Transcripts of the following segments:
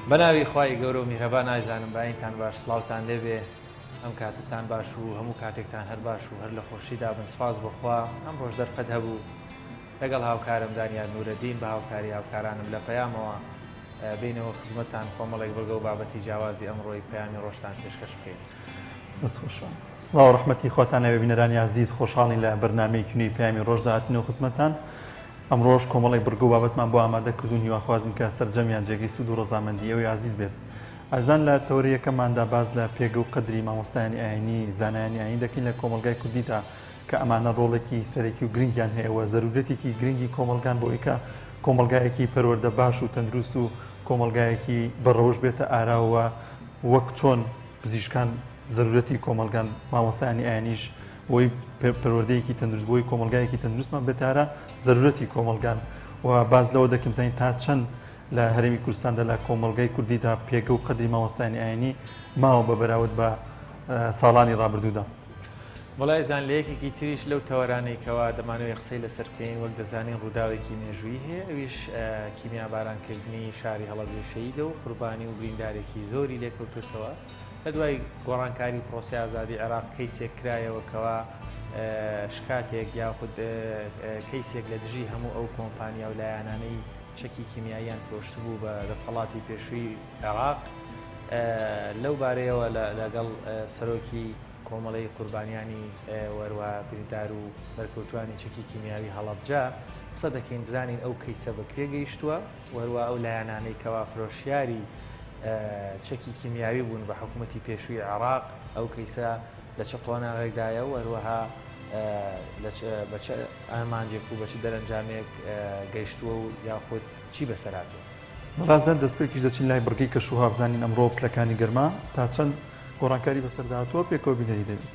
بەناوی خوای گەورە و میهرەبان نازانم باینتان باش سڵاوتان لێبێ ئەم کاتتان باش و هەموو کاتێکتان هەر باش و هەر لە خۆشیدا بن سپاس بخوا ئەم ڕۆژ دەرفەت هەبوو لەگەڵ هاوکارم دانیار نورەدین بە هاوکاری هاوکارانم لە پەیامەوە بینەوە خزمەتتان کۆمەڵێک بەرگە و بابەتی جیاوازی ئەمڕۆی پەیامی ڕۆژتان پێشکەش بکەین. سڵاو و ڕەحمەتی خۆتان لەوێ بینەرانی عزیز خۆشحاڵین لە بەرنامەی کنوی پەیامی ڕۆژدا هاتنەوە خزمەتتان. ئەمڕۆژ کۆمەڵی بڕگە و بابەتمان بۆ ئامادە کردوون هیواخوازین کە سەرجەمیان جێگەی سوود و ڕەزامەندی ئەوەی عزیز بێت. ئازان لە تەورەیەکەماندا باز لە پێگە و قەدری مامۆستایانی ئاینی زانایانی ئاینی دەکەین لە کۆمەلگای کوردیدا کە ئەمانە ڕۆڵێکی سەرەکی و گرنگیان هەیەوە زەرورەتێکی گرنگی کۆمەلگان بۆ ئەوەی کۆمەلگایەکی پەروەردە باش و تەندروست و کۆمەلگایەکی بەڕەوش بێتە ئاراوە وەک چۆن پزیشکان زەرورەتی کۆمەلگان مامۆستایانی ئاینیش بۆی پەروەردەیەکی تەندروست بۆی کۆمەلگایەکی تەندروستمان بێتارە زەرورەتی کۆمەلگان و باز لەوە دەکەم زانین تا چەند لە هەرێمی کوردستاندا لە کۆمەلگای کوردیدا پێگە و قەدری مامۆستایانی ئاینی ماوە بە بەراورد بە ساڵانی ڕابردوودا. وڵای زان لە یەکێکی تریش لەو تەوەرانەی کەوا دەمانەوەی قسەی لەسەر بکەین وەک دەزانین ڕووداوێکی مێژووی هەیە ئەویش کیمیا بارانکردنی شاری هەڵەبجێشەییدە و قوربانی و بریندارێکی زۆری لێکەوتوتەوە لە دوای گۆڕانکاری پرۆسی ئازادی عێراق کەیسێک کرایەوە کەوا شکاتێک یاخود کەیسێک لە دژی هەموو ئەو کۆمپانیا و لایەنانەی چەکی کیمیاییان فرۆشت بوو بە دەسەڵاتی پێشووی عێراق لەو بارەیەوە لەگەڵ سەرۆکی کۆمەڵەی قوربانیانی وەروە بریندار و بەرکەوتوانی چەکی کیمیاوی هەڵەبجە قسە دەکەین بزانین ئەو کەیسە بەکوێ گەیشتووە وەروە ئەو لایەنانەی کەوا فرۆشیاری چەکی کیمیاوی بوون بە حکوومەتی پێشووی عێراق ئەو کەیسە لە چه قۆناغێکدایە و هەروەها بە چه ئامانجێک و بە چ دەرەنجامێک گەیشتووە و یاخود چی بەسەراتوە. بەڕازەن دەستپێکیش دەچین لای بڕگەی کەشوها بزانین ئەمڕۆ پلەکانی گەرما تا چەند گۆڕانکاری بەسەرداهاتووە پێکەوە بینەری دەبێت.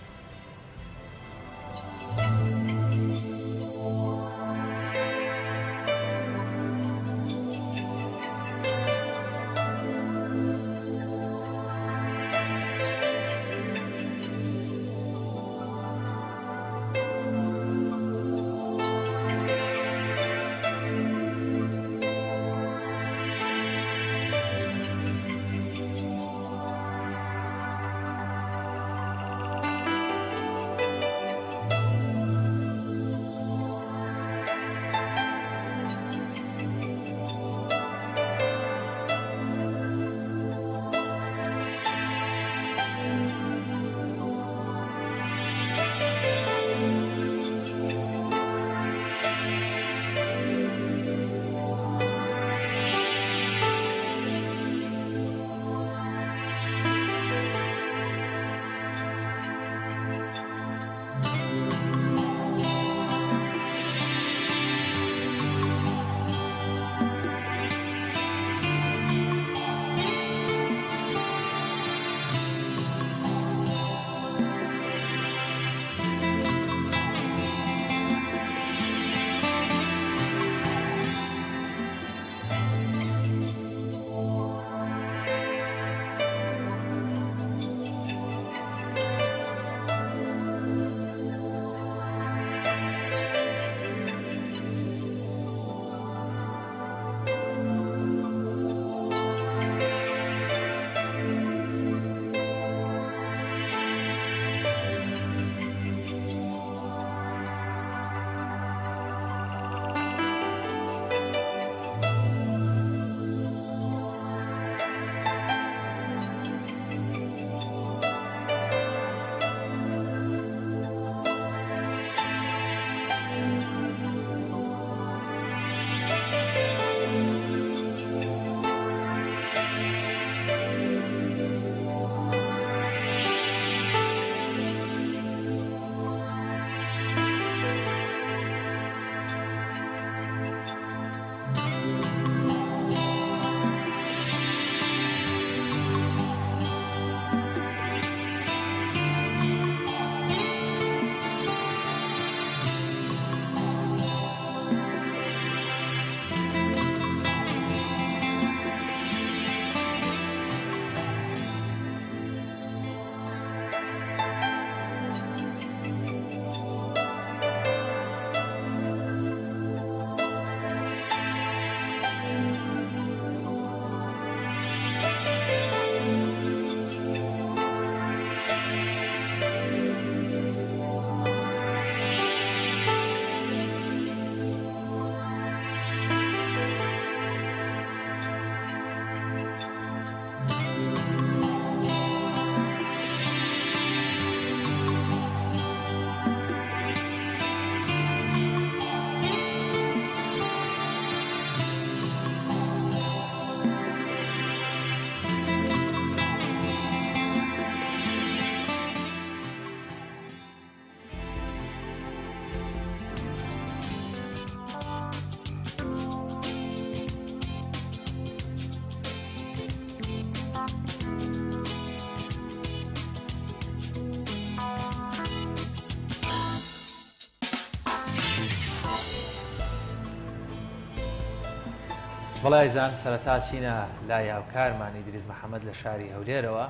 بەڵای زان سەرەتا چینە لای هاوکارمان ئیدریس محەممەد لە شاری هەولێرەوە.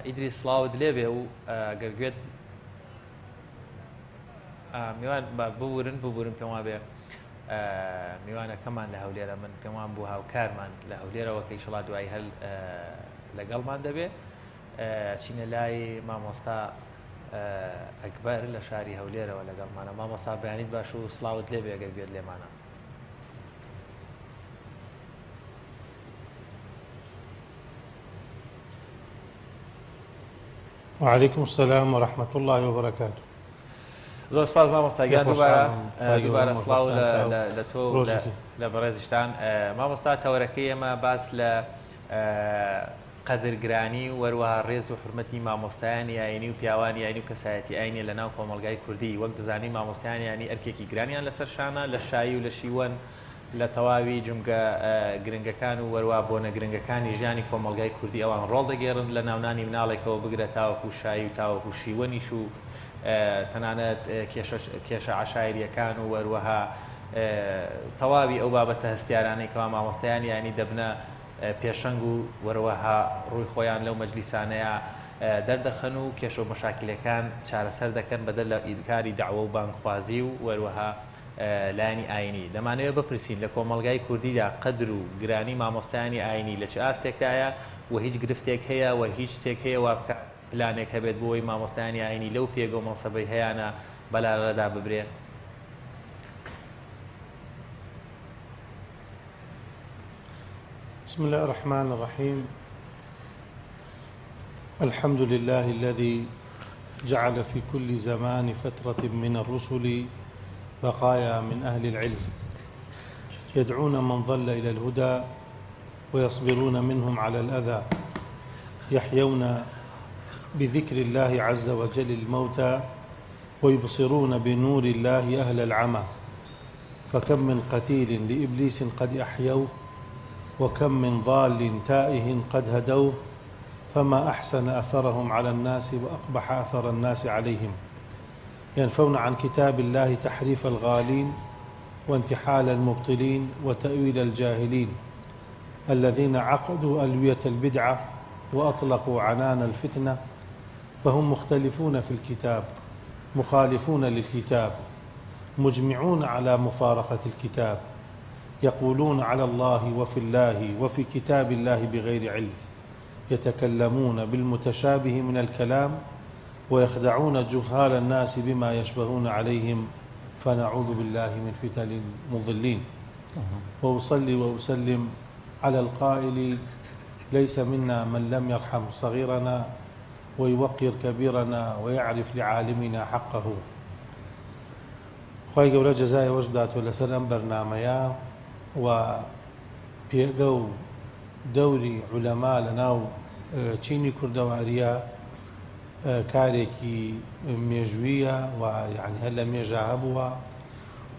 ئیدریس سڵاوت لێبێ و گەرگوێت میوان ببورن پێم بێ میوانەکەمان لە هەولێرە من پێمان بوو هاوکارمان لە هەولێرەوە کە ئیشەڵا دوای هەل لەگەڵمان دەبێت چینە لای مامۆستا ئەکبەر لە شاری هەولێرەوە لەگەڵمانە. مامۆستا بەیانیت باش و سڵاوت لێبێ گەرگوێت لێمانە. وعليكم السلام ورحمة الله وبركاته. زۆر سپاس مامۆستا گیان دووبارە سڵاو لە تۆ لە بەڕێزیشتان. مامۆستا تەوەرەکەی ئێمە باس لە قەدرگرانی و وەروەها ڕێز و حرمەتی مامۆستایانی ئاینی و پیاوانی ئاینی و کەسایەتی ئاینی لە ناو کۆمەلگای کوردی. وەک دەزانی مامۆستایانی ینی ئەرکێکی گرانیان لەسەر شانە لە شایی و لە شیوەن لە تەواوی جمگە گرنگەکان و وەروە بۆنە گرنگەکانی ژیانی کۆمەلگای کوردی ئەوان ڕۆڵ دەگێڕن لە ناونانی مناڵێکەوە بگرە تاوەکو شایی و تاوەکو شیوەنیش و تەنانەت کێشە عەشایریەکان و وەروەها تەواوی ئەو بابەتە هەستیارانەی کەوا مامۆستایانی ینی دەبنە پێشەنگ و وەروەها ڕووی خۆیان لەو مەجلیسانەیە دەردەخەن و کێشە و مەشاکلەکان چارەسەر دەکەن بەدەر لە ئیدکاری داعوە و بانگخوازی و وەروەها لایانی ئاینی. دەمانەوێت بپرسین لە کۆمەلگای کوردیدا قەدر و گرانی مامۆستایانی ئاینی لە چ ئاستێکدایە و هیچ گرفتێک هەیە و هیچ شتێک هەیە وا بکە پلانێک هەبێت بۆی مامۆستایانی ئاینی لەو پێگە و مەنسەبەی هەیەە بەلارەدا ببرێ؟ بسم الله الرحمن الرحيم. الحمد لله الذي جعل في كل زمان فترة من الرسل بقايا من أهل العلم يدعون من ضل إلى الهدى ويصبرون منهم على الأذى يحيون بذكر الله عز وجل الموتى ويبصرون بنور الله أهل العمى. فكم من قتيل لإبليس قد أحيوه وكم من ضال تائه قد هدوه فما أحسن أثرهم على الناس وأقبح أثر الناس عليهم. ينفون عن كتاب الله تحريف الغالين وانتحال المبطلين وتأويل الجاهلين الذين عقدوا ألوية البدعة وأطلقوا عنان الفتنة فهم مختلفون في الكتاب مخالفون للكتاب مجمعون على مفارقة الكتاب يقولون على الله وفي الله وفي كتاب الله بغير علم يتكلمون بالمتشابه من الكلام ويخدعون جهال الناس بما يشبهون عليهم فنعوذ بالله من فتن المضلين. وأصلي وأسلم على القائل ليس منا من لم يرحم صغيرنا ويوقر كبيرنا ويعرف لعالمنا حقه. خوای گەورە جەزای وەش بداتوە لەسەر ئەم بەرنامەیە و پێگە و دەوری عولەما لە ناو چینی کوردەواریە کارێکی مێژوویە و یعنی هەر لە مێژە هەبووە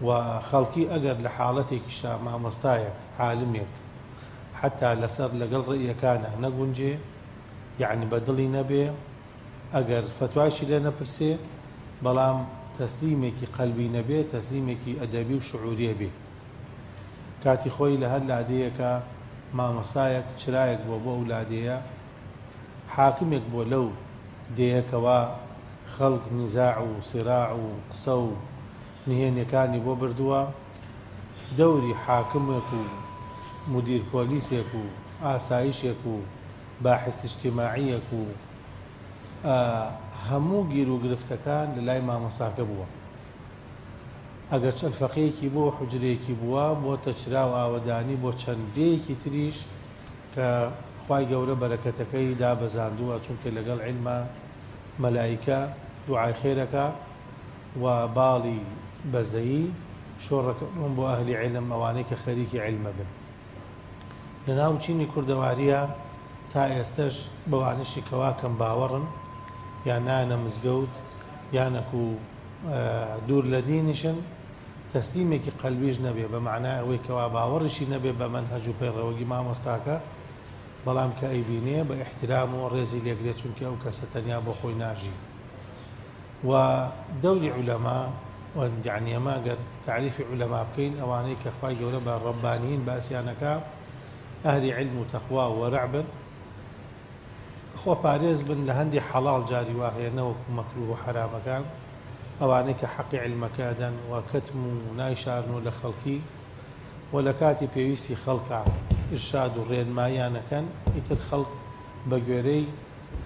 و خەڵکی ئەگەر لە حاڵەتێکیشا مامۆستایەک عالمێک حتا لەسەر لەگەڵ ڕێیەکانە نەگونجێ یعنی بەدڵی نەبێ ئەگەر فتوایشی لێ نەپرسێ بەڵام تەسلیمێکی قەلبی نەبێ تەسلیمێکی ئەدەبی و شعوریە بێ کاتی خۆی لە هەر لادەیەکە مامۆستایەک چرایەک بۆ ئەو لادەیە حاکمێک بۆ لەو دەیەکەوە خەڵک نیزاع و سیراع و قسە و نهێنیەکانی بۆ بردووە دەوری حاکمێک و مدیر پۆلیسێک و ئاسایشێک و باحث اجتماعیەک و هەموو گیر و گرفتەکان لە لای مامۆستاکە بووە. ئەگەر چەند فەقەیەکی بۆ حوجرەیەکی بووە بۆتە چرا و ئاوەدانی بۆ چەندەیەکی تریش کە خوای گەورە بەرەکەتەکەی دابەزاندووە چونکە لەگەڵ عیلمە مەلایکە دوعای خێرەکە و باڵی بەزەیی شۆڕەکەون بۆ ئەهلی عیلم ئەوانەی کە خەریکی عیلمە بن. لە ناو چینی کوردەواریە تا ئێستش بەوانشی کەوا کەم باوەڕن یان نانە مزگەوت یانەکو دوور لە دینیشن تەسلیمێکی قەلبیش نەبێ بە معنای ئەوەی کەوا باوەڕیشی نەبێ بە مەنهەج و پەیڕەوەگی مامۆستاکە بەڵام کە ئەیبینێ بە احترام و ڕێزی لێگرێت چونکە ئەو کەسە تەنیا بۆ خۆی ناژی. و دەوری عولەما يعني ما قر تعريف علماء بكين أوانيك أخوي جوربا الربانيين باسيانك أهل علم وتقوى ورعب خو باريز بن لهندي حلال جاري واهي نوك مكروه وحرام كان أوانيك حق علمك أدن وكتم نايشارن ولا خلقي ولا كاتي بيويستي خلقا إرشاد الرين مايانا كان يتر خلق بقوري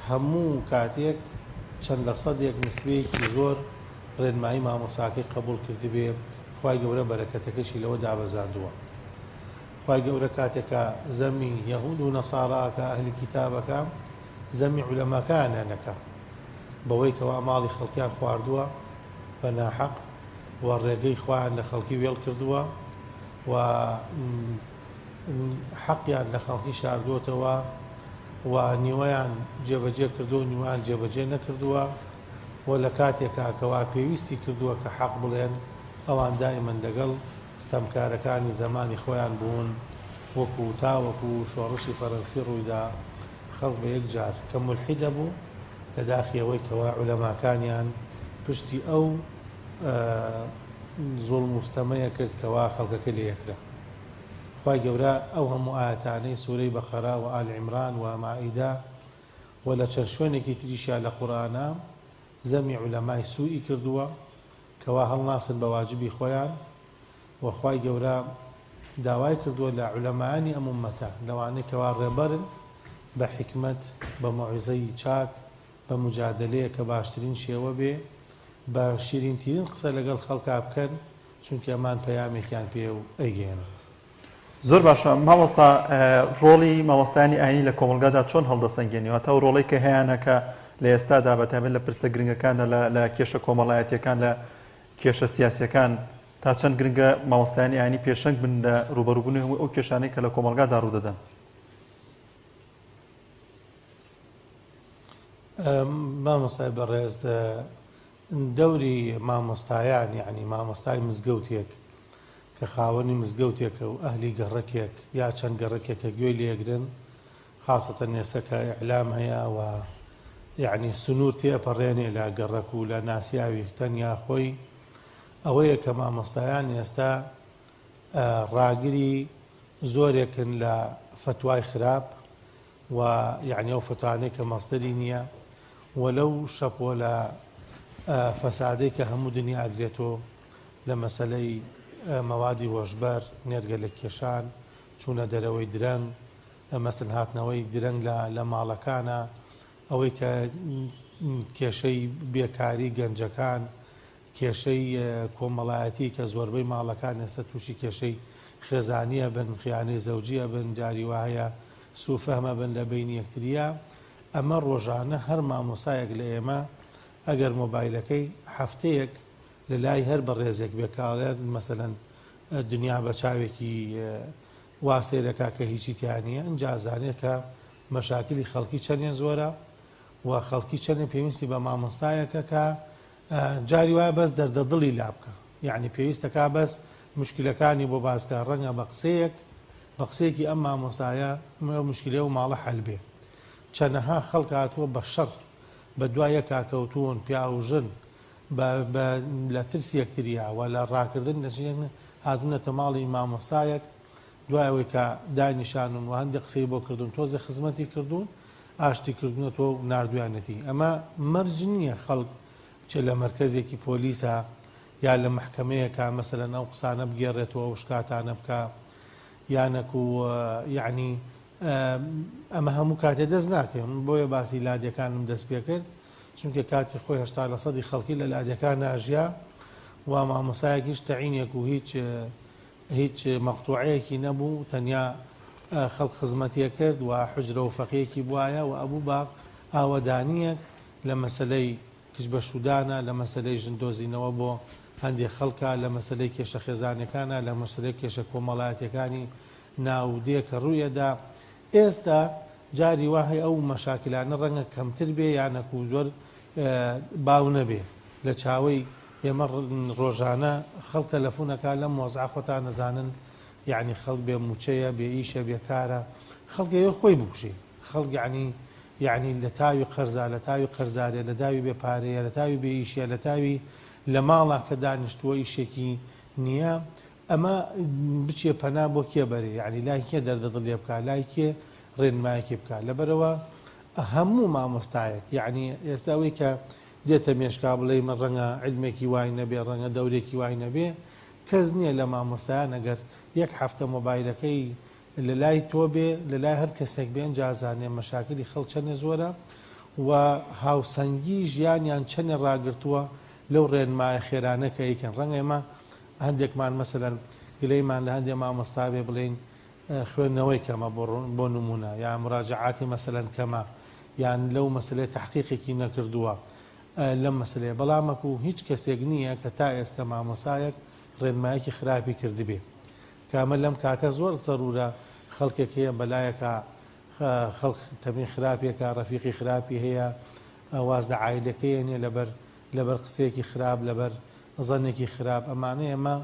همو كاتيك چەند لە سەدێک نسبەیەکی زۆر ڕێنمایی مامۆساکەی قبول کردی بێ خوای گەورە بەرەکەتەکەشی لەوە دابەزاندووە خوای گەورە کاتێکە زەمی یەهود و نەساڕاکە ئەهلی کیتابەکە زەمی عولەماکانیانەکە بەوەی کەوا ماڵی خەڵکیان خواردووە بە ناحەق و ڕێگەی خوایان لە خەڵکی وێڵ کردووە و حەقیان لە خەڵکی شاردووەتەوە و نیوەیان جێبەجێ کردو و نیوان جێبەجێ نەکردووە و لە کاتێکا کەوا پێویستی کردووە کە حەق بڵێن ئەوان دائیمەن لەگەڵ ستەمکارەکانی زمانی خۆیان بوون وەکو تاوەکو شۆڕشی فەرەنسی ڕوویدا خەڵک بە یەک جار کە مولحیدە بوو لە داخیەوەی کەوا عولەماکانیان پشتی ئەو زوڵم و ستەمەیە کرد کەوا خەڵکەکە لێ یەکرا خوای گەورە ئەو هەموو ئاەتانەی سوورەی بەقەرا و ئال عیمران و مائیدە و لە چەند شوێنێکی تریشیان لە قورئانە زەمی عولەمای سوئی کردووە کەوا هەڵناسن بە واجبی خۆیان و خوای گەورە داوای کردووە لە عولەمایانی ئەم ئوممەتە لەوانەی کەوا ڕێبەرن بە حیکمەت بە موعیزەی چاک بە مجادلەیە کە باشترین شێوە بێ بە شیرینترین قسە لەگەڵ خەڵکا بکەن چونکە ئەمان پەیامێکیان پێ و ئەیگەێنن. زۆر باشە مامۆستا ڕۆڵی مامۆستایانی ئاینی لە کۆمەلگادا چۆن هەڵدەسەنگێنیوە تا و ڕۆڵێک کە هەیەەکە لە ئێستادا بەتابێت لە پرسە گرنگەکاندا لە کێشە کۆمەڵایەتیەکان لە کێشە سیاسیەکان تا چەند گرنگە مامۆستایانی ئاینی پێشەنگ بن لە ڕوبەڕووبوونی هەموو ئەو کێشانەی کە لە کۆمەلگادا ڕوودەدەن. مامۆستای بەڕێز دەوری مامۆستایان یعنی مامۆستای مزگەوتێک کە خاوەنی مزگەوتێکە و ئەهلی گەڕەکێک یا چەند گەڕەکێکە گوێی لێگرن خاستە نێسەکە ئیعلام هەیە و یعنی سنوور تێپەڕێنێ لە گەڕەک و لە ناسیاوی تەنیا خۆی ئەوەیە کە مامۆستایان ئێستا ڕاگری زۆرێکن لە فتوای خراپ و یعنی ئەو فتوانەی کە مەستەری نییە وەلەو شەپۆ لە فەسادەی کە هەموو دنیا ئاگرێتەوە لە مەسەلەی مەوادی هۆشبەر نێرگە لە کێشان چوونە دەرەوەی درەنگ مەسن هاتنەوەی درەنگ لە ماڵەکانە ئەوەی کە کێشەی بێکاری گەنجەکان کێشەی کۆمەڵایەتی کە زۆربەی ماڵەکان ئێستا تووشی کێشەی خێزانیە بن خیانەی زەوجیە بن جاری وایە سوفەهمە بن لە بینی یەکتریە ئەمە ڕۆژانە هەر مامۆسایەک لە ئێمە ئەگەر مۆبایلەکەی هەفتەیەک لە لای هەر بە ڕێزێک بێکاڵێن مەسەلەن دنیا بە چاوێکی واسێرەکە کە هیچی تیانە ئەنجازانێت کە مەشاکلی خەڵکی چەندێن زۆرە و خەڵکی چەندێن پێویستی بە مامۆستایەکە کە جاری وایە بەس دەردەدڵی لا بکە یعنی پێویستەکە بەس مشکلەکانی بۆ باسکە ڕەنگە بە قسەیەکی ئەم مامۆستایە مشکلێ و ماڵە حەل بێ چەندەها خەڵک هاتووە بە شەڕ بە دوایە کاکەوتوون پیا و ژن لە ترسی یەکتریە و لە ڕاکردن نەچێن هاتوونەتە ماڵی مامۆستایەک دوایەوەی کە دانیشانن و هەندێک قسەی بۆ کردوون تۆزە خزمەتی کردوون ئاشتی کردنەوە و نردویانەتی ئەمە مەرج نییە خەڵک چێ لە مەرکەزێکی پۆلیسە یا لە محکەمەیەکە مەسەلەن ئەو قسانە بگێڕێتەوە و شکاتانە بکە یانەک و یعنی ئەمە هەموو کاتێ دەست ناکەم بۆیە باسی لادیەکانم دەست پێ کرد چونکە کاتی خۆی 80% خەڵکی لە لادیەکان ناژیا و مامۆسایەکیش تەعینێک و هیچ مەقتوعەیەکی نەبوو تەنیا خەڵک خزمەتیە کرد و حجرە و فەقیەکی بواە و ئەبوو بە ئاوەدانیەک لە مەسلەی کش بە شودانە لە مەسلەی ژندۆزینەوە بۆ هەندێک خەڵکە لە مەسلەی کێشە خێزانەکانە لە مەسلەی کێشە کۆمەڵایەتەکانی ناودێ کە ڕوویەدا ئێستا جاری وهەیە ئەو مەشاکلانە ڕەنگە کەمتر بێ یانەک و زۆر باو نەبێ لە چاوەی ئێمە ڕۆژانە خەڵک تەلەفۆنەکە لەم مۆزع خۆتان نەزانن یعنی خەڵک بێ موچەیە بێ ئیشە بێکارە خەڵکەوە خۆی بکوژێ خەڵک یعنی لە تاوی قەرزا لە تاوی قەرزارێ لە داوی بێپارەیە لە تاوی بێ ئیشە لە تاوی لە ماڵا کە دانیشتووە ئیشێکی نییە ئەمە بچێ پەنا بۆ کێبەرێ یعنی لای کێ دەردەدڵێ بکە لای کێ ڕێنمایەکی بکە لەبەرەوە هەموو مامۆستایەک یعنی ئێستا ئەوەی کە دێتە مێشکا بڵێ من ڕەنگە علمێکی وای نەبێ ڕەنگە دەورێکی وای نەبێ کەس نییە لە مامۆستایان ئەگەر یەک هەفتە مۆبایلەکەی لە لای تۆ بێ لە لای هەر کەسێک بێن جازانێ مەشاکلی خەڵک چەندێ زۆرە و هاوسەنگی ژیانیان چەندێ ڕاگرتووە لەو ڕێنمایە خێرانە کە ئەیکەن ڕەنگە ئێمە هەندێکمان مەسەلەن گلەیمان لە هەندێک مامۆستا بێ بڵێن خوێندنەوەی کەمە بۆ نمونە یا مراجعاتی مەسەلەن کەمە یان لەو مەسلەی تحقیقێکی نەکردووە لەم مەسلەیە بەڵامەکو هیچ کەسێک نییە کە تا ئێستا مامۆسایەک ڕێنمایەکی خراپی کردبێ کامە لەم کاتە زۆر زەرورە خەڵکێک هەیە بەلایەکە خەڵک تەمین خراپێکە ڕەفیقی خراپی هەیە وازدە عایلەکەی نیە لەبەر قسەیەکی خراپ لەبەر زەنێکی خراپ ئەمانەیە ئەمە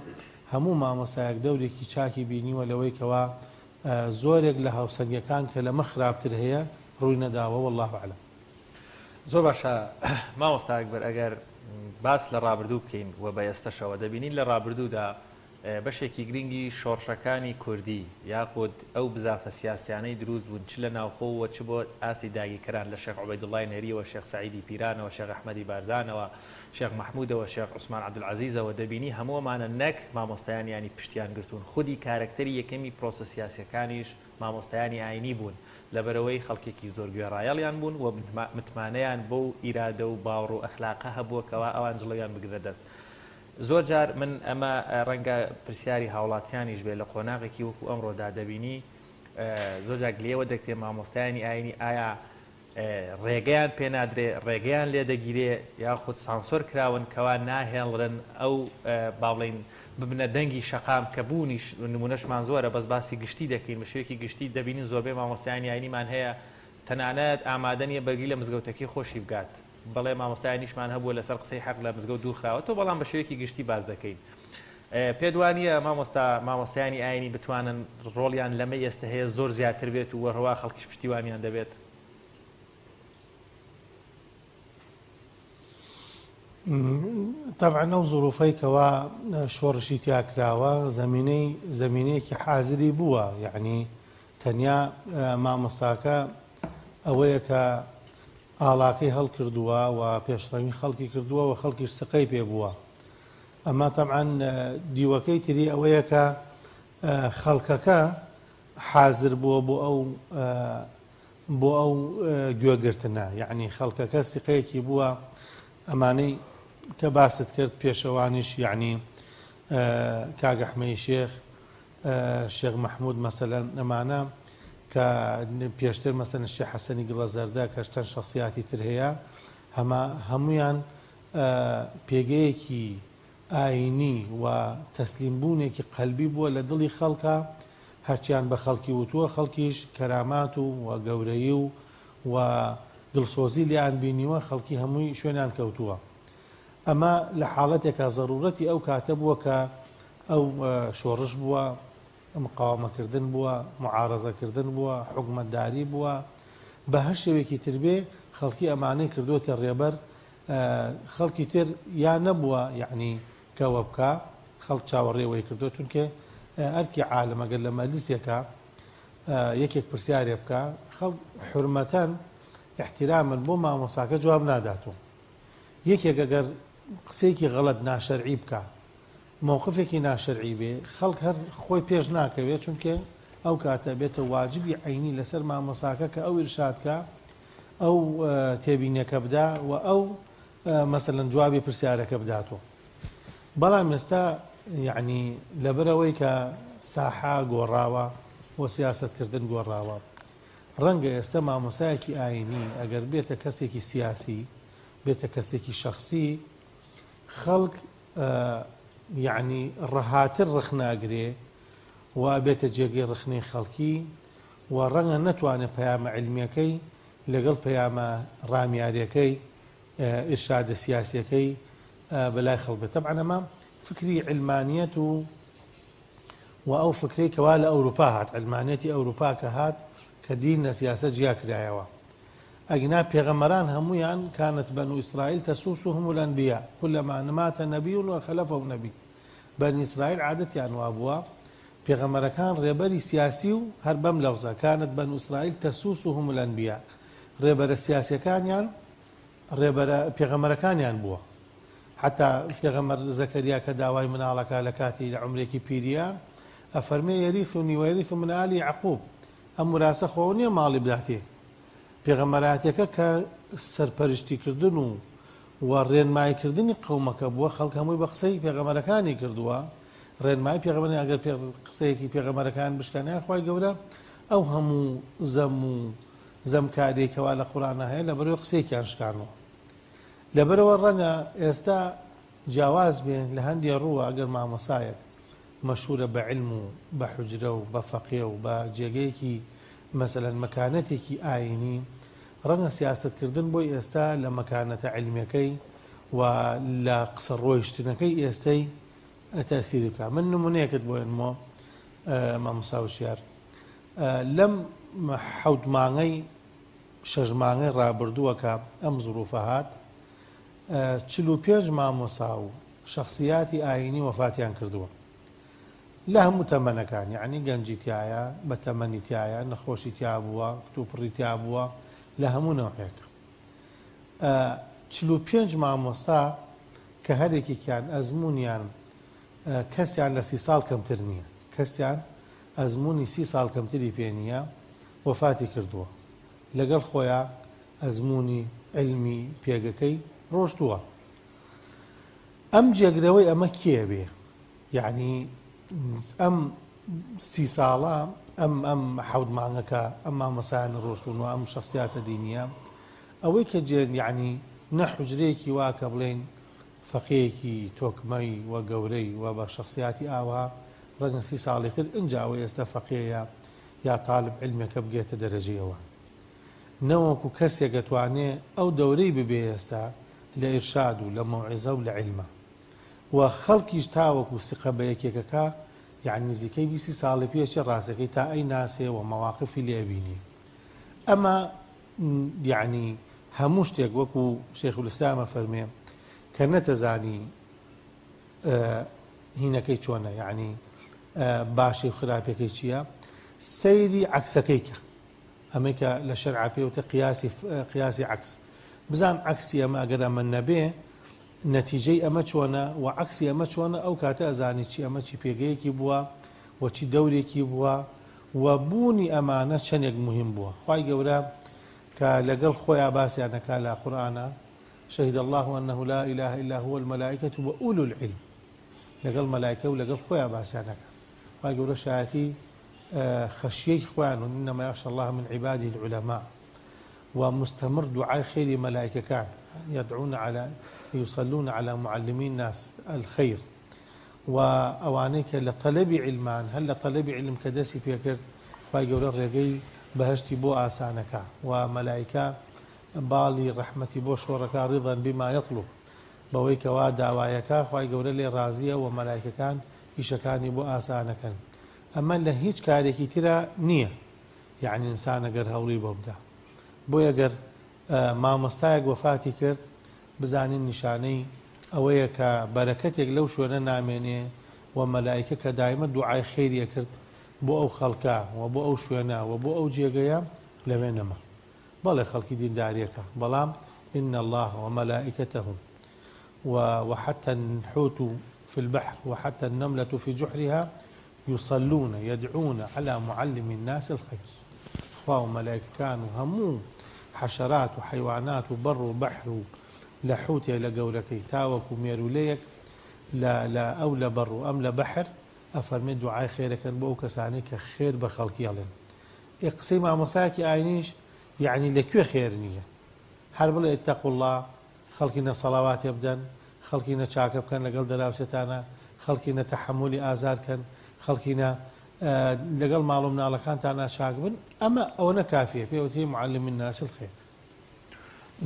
هەموو مامۆسایەک دەورێکی چاکی بینیوە لەوەی کەوا زۆرێک لە هاوسەنگەکان کە لەمە خراپتر هەیە ڕووی نەداوە والله ئەعلەم. زۆر باشە مامۆستا ئەکبەر ئەگەر باس لە ڕابردوو بکەین و بە ئێستەشەوە دەبینین لە ڕابردوودا بەشێکی گرنگی شۆڕشەکانی کوردی یاخود ئەو بزافە سیاسیانەی دروست بوون چ لە ناوخۆوە چ بۆ ئاستی داگیرکەران لە شێخ عوبەیدوڵڵای نەریەوە شێخ سەعیدی پیرانەوە شێخ ئەحمەدی بارزانەوە شێخ مەحموودەوە شێخ عوسمان عەبدولعەزیزەوە دەبینی هەمووەمانە نەک مامۆستایانی پشتیان گرتوون خودی کارکتەری یەکەمی پرۆسە سیاسیەکانیش مامۆستایانی ئاینی بوون لەبەرەوەی خەڵکێکی زۆر گوێڕایەڵیان بوون و متمانەیان بەو ئیرادە و باوڕ و ئەخلاقە هەبووەکەوە ئەوان جڵەویان بگرە دەست. زۆر جار من ئەمە ڕەنگە پرسیاری هاوڵاتیانیش بێ لە قۆناغێکی وەکو ئەمڕۆدا دەبینی زۆر جار گلێوە دەکرێت مامۆستایانی ئاینی ئایا ڕێگەیان پێنادرێ ڕێگەیان لێ دەگیرێ یاخود سانسۆر کراون کەوا ناهێڵڕن ئەو باڵین ببنە دەنگی شەقام کە بوونیش نمونەشمان زۆرە بەس باسی گشتی دەکەین بە شێوەیەکی گشتی دەبینین زۆربەی مامۆستایانی ئاینیمان هەیە تەنانەت ئامادەنیە بەرگی لە مزگەوتەکەی خۆشی بگات بەڵێ مامۆستایانیشمان هەبووە لەسەر قسەی حەق لە مزگەوت دوور خراوەتەوە بەڵام بە شێوەیەکی گشتی باز دەکەین. پێدوانیە مامۆستایانی ئاینی بتوانن ڕۆڵیان لەمە ئێستا هەیە زۆر زیاتر بێت و وەڕوا خەڵکیش پشتیوانیان دەبێت. طبعا ئەو زوروفەی کەوا شۆڕشی تیاکراوە زمینەیەکی حازری بووە یعنی تەنیا مامۆستاکە ئەوەیە کە ئاڵاکەی هەڵکردووە و پێشڕەوی خەڵکی کردووە و خەڵکیش سقەی پێ بووە ئەمە طبعا دیوەکەی تری ئەوەیە کە خەڵکەکە حازر بووە بۆ ئەو گوێگرتنە یعنی خەڵکەکە سقەیەکی بووە ئەمانەی کە باست کرد پێشەوانیش یعنی کاگە ئەحمەدی شێخ مەحموود مەسەلەن ئەمانە کە پێشتر مەسەلەن شێخ حەسەنی گڵە زەردە کە چەند شەخسیاتی تر هەیە هەمویان پێگەیەکی ئاینی و تەسلیمبوونێکی قەلبی بووە لە دڵی خەڵکە هەرچیان بە خەڵکی وتووە خەڵکیش کەرامات و گەورەی و دڵسۆزی لیان بینیوە خەڵکی هەمووی شوێنیان کەوتووە ئەمە لە حاڵەتێکە ضرورەتی ئەو کاتە بووە کە ئەو شۆڕش بووە مقاومەکردن بووە معارەزەکردن بووە حکومەتداری بووە بە هەر شێوێکی تر بێ خەڵکی ئەمانەی کردوتە ڕێبەر خەڵکی تر یا نەبووە یعنی کەوە بکە خەڵک چاوەڕێوەی کردو چونکە ئەرکی عالم ئەگەر لە مەجلیسێکە یەکێک پرسیارێ بکە خەڵک حورمەتەن احترامن بۆ مامۆستاکە جواب ناداتوە یەکێک ئەگەر قسەیەکی غەڵەت ناشەرعی بکە مووقفێکی ناشەرعی بێ خەڵک هەر خۆی پێش ناکەوێت چونکە ئەو کاتە بێتە واجبی عینی لەسەر مامۆستاکە کە ئەو ئیرشادکە ئەو تێبینیەکە بدا و ئەو مەسەلەن جوابی پرسیارەکە بداتەوە بەڵام ئێستا یعنی لەبەرەوەی کە ساحا گۆڕاوە و سیاسەتکردن گۆڕاوە ڕەنگە ئێستا مامۆستایەکی ئاینی ئەگەر بێتە کەسێکی سیاسی بێتە کەسێکی شەخصی خەڵک یعنی ڕەهاتر ڕخناگرێ و بێتە جێگەی ڕخنەی خەڵکی و ڕەنگە نەتوانێت پەیامە علمیەکەی لەگەڵ پەیامە ڕامیاریەکەی ئیرشادە سیاسیەکەی بەلای خەڵک بێت طبعا ئەمە فکری علمانیەت و ئەو فکرەی کەوا لە ئەوروپا هات علمانیەتی ئەوروپا کە هات کە دین لە سیاسەت جیا کرایەوە ئەگنا پێغەمەران هەمویان كانت بنو إسرائيل تسوسهم الأنبياء كلما مات نبي وخلفه نبي بني إسرائيل عادتیان وابووە پێغەمەرەکان ڕێبەری سیاسی و هەر بەم لەوزە كانت بنو إسرائيل تسوسهم الأنبياء ڕێبەرە سیاسیەکانیان ڕێبەرە پێغەمەرەکانیان بووە حتى پێغەمبەر زەکەریا کە داوای مناڵەکە لە کاتی لە عمرێکی پیریە ئەفەرمێ یەریثنی وەیەریث من آل یعقوب ئەم وراثە خۆ نییە ماڵی بداتێ پێغەمبەراتەکە کە سەرپەرشتیکردن و ڕێنماییکردنی قەومەکە بووە خەڵک هەمووی بە قسەی پێغەمبەرەکانی کردووە ڕێنمای پێغەمبەر ئەگەر قسەیەکی پێغەمبەرەکان بشکانیان خوای گەورە ئەو هەموو زەمکارێکەوە لە قورئانە هەیە لەبەرەوەی قسەیەکیان شکانەوە لەبەرەوە ڕەنگە ئێستا جیاواز بێن لە هەندێک ڕووە ئەگەر مامۆسایەک مەشهورە بە علم و بە حوجرە و بە فەقێ و بە جێگەیەکی مەسەلەن مەکانەتێکی ئاینی ڕەنگە سیاسەتکردن بۆی ئێستا لە مەکانەتە علمیەکەی و لە قسە ڕۆیشتنەکەی ئێستەی تەسیری بکە من نمونەیەکت بۆ ئێنمەوە مامۆستا وشیار لەم حەوت مانگەی شەژ مانگەی ڕابردووە کە ئەم زروفە هات 45 مامۆسا و شخصیاتی ئاینی وەفاتیان کردووە لە هەموو تەمەنەکان یعنی گەنجی تایە بە تەمەنی تایە نەخۆشی تیا بووە کتوپڕی تیا بووە لە هەموو نەوەیەکە 45 مامۆستا کە هەرێکێکیان ئەزممویان کەسیان لە 30 ساڵ کەمتر نییە کەسیان ئەزمموی 30 ساڵ کەمتری پێ نییە وەفاتی کردووە لەگەڵ خۆیان ئەزمموی علمی پێگەکەی ڕۆشتووە ئەم جێگرەوەی ئەمە کێ بێ یعنی ئەم 30 ساڵە ئەم حەوت مانگەکە ئەم مامۆسایان ڕۆشتون و ئەم شخصیاتە دینیە ئەوەی کە یعنی نە حوجرەیەکی واکە بڵێن فەقێیەکی تۆکمەی و گەورەی و بە شخصیاتی ئاوا ڕەنگە 30 ساڵێتر ئەنجاوە ئێستا فەقێیە یا طالب علمێکە بگێتە دەرەجەیەوە نەوەکو کەسێک دەتوانێ ئەو دەورەی ببێ ئێستا لە ئیرشاد و لە مەوعیزە و لە عیلمە و خەڵکیش تاوەکو سقە بە یەکێکەکە یعنی نزیکەی 20 ساڵی پێشی ڕاستەکەی تا ئەی ناسێ و مەواقفی لێبینی ئەمە یعنی هەموو شتێک وەکو شێخ الئیسلامە فەرمێ کە نەتەزانی هینەکەی چۆنە یعنی باشی و خراپەکەی چییە سەیری عەکسەکەی کە ئەمەی کە لە شەرعا پێوتە قیاسی عەکس بزان عەکسی ئەمە ئەگەر ئەمە نەبێ نەتیجەی ئەمە چۆنە و عەکسی ئەمە چۆنە ئەو کاتە ئەزانی چی ئەمە چی پێگەیەکی بووە و چی دەورێکی بووە و بوونی ئەمانە چەندێک مهم بووە خوای گەورە کە لەگەڵ خۆیان باسییانەکە لە قورئانە شهد الله أنه لا إله إلا هو الملائكة وأولو العلم لەگەڵ مەلایکە و لەگەڵ خۆیان باسییانەکە خوای گەورە شایەتی خەشیەی خوایان و إنما يخشى الله من عباده العلماء ومستمر دعاء خير ملائكة كان يصلون على معلمين الناس الخير وأوانيك لطلب علمان هل لطلب علم كدسي فيكر فايقول الرقي بهشتي بو آسانك وملائكة بالي رحمتي بو شوركا رضا بما يطلب بويك ودعوايك فايقول لي رازية وملائكة كان إيشكاني بو آسانك أما لهيج كاريكي ترى نية يعني إنسان قر هولي بوبدا بۆ ئەگەر مامۆستایەک وەفاتی کرد بزانین نیشانەی ئەوەیە کە بەرەکەتێک لەو شوێنە نامێنێ و مەلایکە کە دایمە دوعای خێریە کرد بۆ ئەو خەڵکە و بۆ ئەو شوێنە و بۆ ئەو جێگەیە لەوێ نەما بەڵێ خەڵکی دینداریەکە بەڵام إن الله وملائكته وحتى الحوت في البحر وحتى النملة في جحرها يصلون يدعون على معلم الناس الخير خوا وملائكة كانوا همو حشرات وحيوانات وبر وبحر لحوت إلى قولكي تاوك وميروليك لا أو لبر أم لبحر أفرمي دعاء خيرك بو كسانيك خير بخلقي لن اقسي مع مساكي آينيش يعني لكي خير نية حرب الله اتقوا الله خلقنا صلوات يبدن خلقنا شاكب كان لقل دراوستانا خلقنا تحملي آزار كان خلقنا لەگەڵ ماڵ و مناڵەکانتانە چاک بن ئەمە ئەوە نەکافیە پێوتری معلم الناس الخير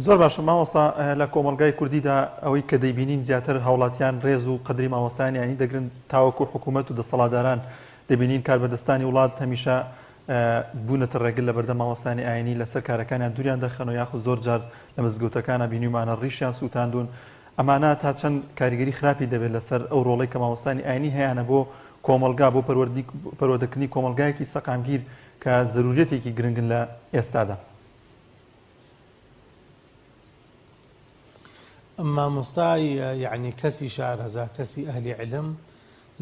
زۆر باشە مامۆستا لە کۆمەلگای کوردیدا ئەوەی کە دەیبینین زیاتر هاوڵاتیان ڕێز و قەدری مامۆستایانی دەگرن تاوەکو حکوومەت و دەسەڵاتداران دەبینین کاربەدەستانی وڵات هەمیشە بوونەتە ڕێگل لە بەردەم مامۆستانی ئاینی لەسەر کارەکانیان دوریان دەخەنەوە یاخود زۆر جار لە مزگەوتەکانە بینیمانە ڕیشیان سووتاندون ئەمانە تا چەند کاریگەری خراپی دەبێت لەسەر ئەو ڕۆڵی کە مامۆستانی ئاینی هەیەە بۆ کۆمەلگا بۆ پەروەردەکردنی کۆمەلگایەکی سەقامگیر کە ضرورەتێکی گرنگن لە ئێستادا. مامۆستای یعنی کەسی شارەزا کەسی ئەهلی علم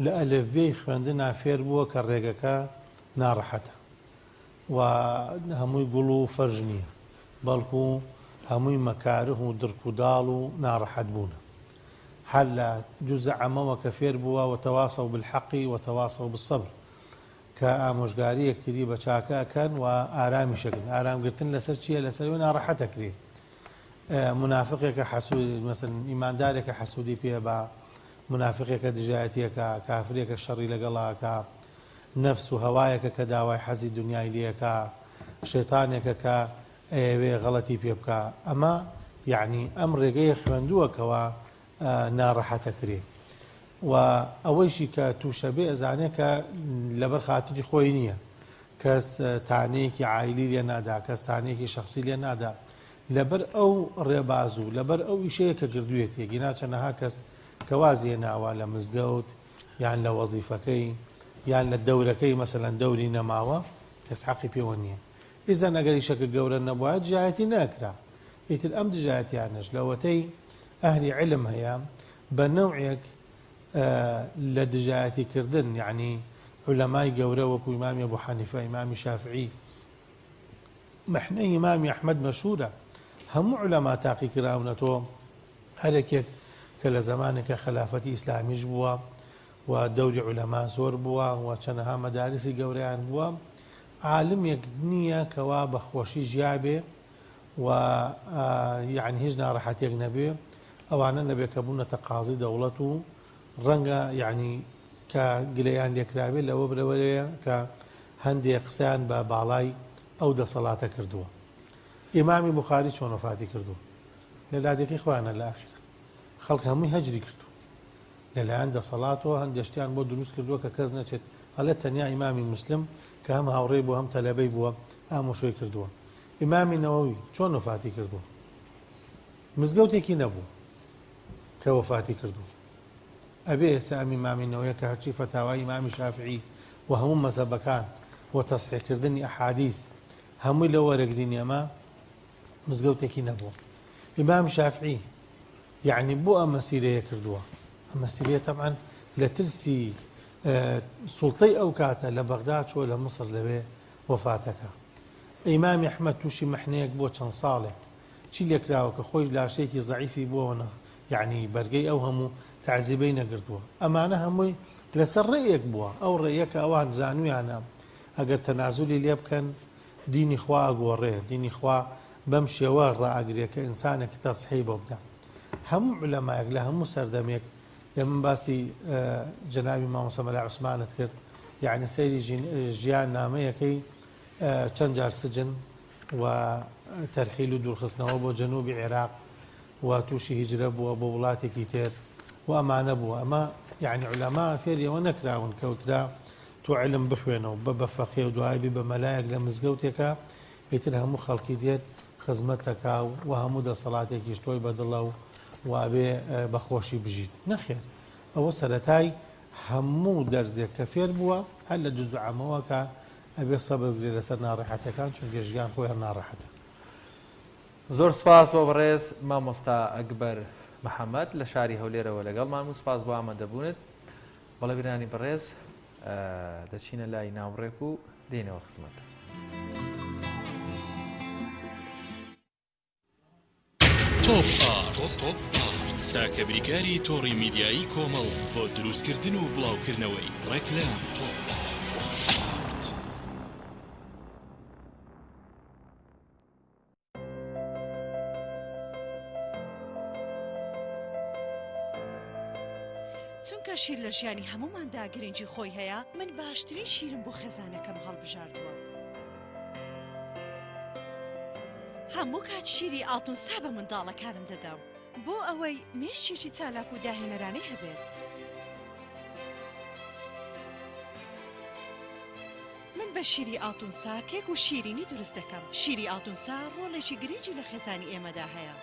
لە ئەلفبێی خوێندنا فێر بووە کە ڕێگەکە ناڕەحەتە و هەمووی گوڵ و فەرژ نییە بەڵکو هەمووی مەکارහ و درک و داڵ و ناڕەحەت بوونە هەر لە جوزە عەمەوە کە فێر بووە وتەواسەو بالحەقی وتەواسەو بالسەبر کە ئامۆژگاری یەکتری بە چاکەکەن و ئارامی شەکن ئارامگرتن لەسەر چییە لەسەر ناڕەحەتەکرێ منافقێکە حەسوودی مەسەن ئیماندارێکە حەسوودی پێ بە منافقێکە دژایەتیەکە کافرێکە شەڕی لەگەڵاکە نەفس و هەوایەکە کە داوای حەزی دنیای لێەکە شەیتانێکە کە ئەوێ غەڵەتی پێ بکە ئەمە یعنی ئەم ڕێگەیە خوێندووەکەوە ناڕەحەتەکرێ و ئەوەیشی کە تووشە بێ ئەزانێت کە لەبەر خاتری خۆی نییە کەس تانەیەکی عایلی لێ نادا کەس تانەیەکی شخصی لێ نادا لەبەر ئەو ڕێباز و لەبەر ئەو ئیشەیە کە کردوێت یەکی ناچەنەها کەس کەوازیە ناوە لە مزگەوت یان لە وەزیفەکەی یان لە دەورەکەی مەسەلەن دەوری نەماوە کەس حەقی پێوە نییە ئیزە نەگەری شەکە گەورە نەبووە دژایەتی ناکرا ئیتر ئەم دژایەتیانش لەوەتەی ئەهلی علم هەیە بە نەوعێک لە دژایەتیکردن یعنی علەمای گەورە وەکو ئیمامی ئەبوو حەنیفە ئیمامی شافعی مەحنەی ئیمامی ئەحمەد مەشهورە هەموو علەما تاقی کراونەتەوە هەرێکێک کە لە زمانێکە خلافەتی ئیسلامیش بووە و دەوری علەما زۆر بووە و چەندەها مەدارسی گەورەیان بووە عالمێک نییە کەوا بە خۆشی ژیابێ و یعنی هیچ ناڕەحەتێک نەبێ ئەوانە نەبێ کە بوونەتە قازی دەوڵەت و ڕەنگە یعنی کە گلەیان لێکراوێ لەوە برەوەیە کە هەندێک قسەیان بە باڵای ئەو دەسەڵاتە کردووە ئیمامی بوخاری چۆن وفاتی کردووە لەلادێکی خوانە لە ئاخر خەڵک هەمووی هەجری کردو لەلایەن دەسەڵاتەوە هەندێشتیان بۆ دروست کردووە کە کەس نەچێت هەڵێ تەنیا ئیمامی مسلم کە هەم هاوڕێی بوو هەم تەلەبەی بووە ئامۆژۆی کردووە ئیمامی نەوەوی چۆن وفاتی کردووە مزگەوتێکی نەبوو کە وفاتی کردووە ئەبێ ئێستا ئەم ئیمامی نەوەیە کە هەرچی فەتاوای ئیمامی شافعی و هەموو مەزهەبەکان و تەصحیحکردنی ئەحادیث هەمووی لە وەرەگرینی ئەمە مزگەوتێکی نەبووە ئیمام شافعی یعنی بۆ ئەم مەسیرەیە کردووە ئەم مەسیرەیە تەبعاً لە ترسی سوڵتەی ئەو کاتە لە بەغدا چووە لە مصر لەوێ وفاتەکە ئیمامی ئەحمەد تووشی مەحنەیەک بۆ چەند ساڵێک چی لێکراوە کە خۆی لاشەیەکی زەعیفی بووەوە یعنی بەرگەی ئەو هەموو تعزیبەی نەگرتووە ئەمانە هەمووی لەسەر ڕێیەک بووە ئەو ڕێیەکە ئەوان زانویانە ئەگەر تەنازولی لێ بکەن دینی خوا ئەگۆڕێ دینی خوا بەم شێوە ڕائەگرێت کە ئینسانێکی تەصحیح بۆ بدە هەموو علەمایەک لە هەموو سەردەمێک من باسی جەنابی مامۆستا مەلا عوسمانت کرد یعنی سەیری ژیان نامەیەکەی چەند جار سجن و تەرحیل و دوورخستنەوە بۆ جەنوبی عێراق و تووشی هیجرە بووە بۆ وڵاتێکی تر و ئەمانە بووە ئەمە یعنی علەما فێریەوە نەکراون کەوترا تۆ علم بخوێنەوە بە فەقێ و دوایبی بە مەلایەک لە مزگەوتێکە ئیتر هەموو خەڵکی دێت خزمەتەکە و هەموو دەسەڵاتێکیش تۆی بەدڵە و وابێ بەخۆشی بژیت نەخێر ئەوە سەرەتای هەموو دەرزێک کە فێر بووە هەر لە جزء عەمەوە کە ئەبێ سەبر بگرێت لەسەر ناڕەحەتەکان چونکە ژیان خۆی هەر ناڕەحەتە. زۆر سپاس بۆ بەڕێز مامۆستا ئەکبەر محەممەد لە شاری هەولێرەوە لەگەڵمان و سپاس بۆ ئامادەبوونت. بەڵێ بیرانی بەڕێز دەچینە لای ناوڕێک و دێنەوە خزمەتە. تۆپ ئارت تاکە بریکاری تۆڕی میدیایی کۆمەڵ بۆ دروستکردن و بڵاوکردنەوەی ڕێکلام تۆپ. چونکە شیر لە ژیانی هەموماندا گرنگی خۆی هەیە من باشترین شیرم بۆ خێزانەکەم هەڵبژاردووە. هەموو کات شیری ئاڵتونستا بە منداڵەکانم دەدام بۆ ئەوەی مێشتێکی چالاک و داهێنەرانەی هەبێت. من بە شیری ئاتونسا کێک و شیرینی دروست دەکەم. شیری ئاتونسا ڕۆڵێکی گرنگی لە خێزانی ئێمەدا هەیە.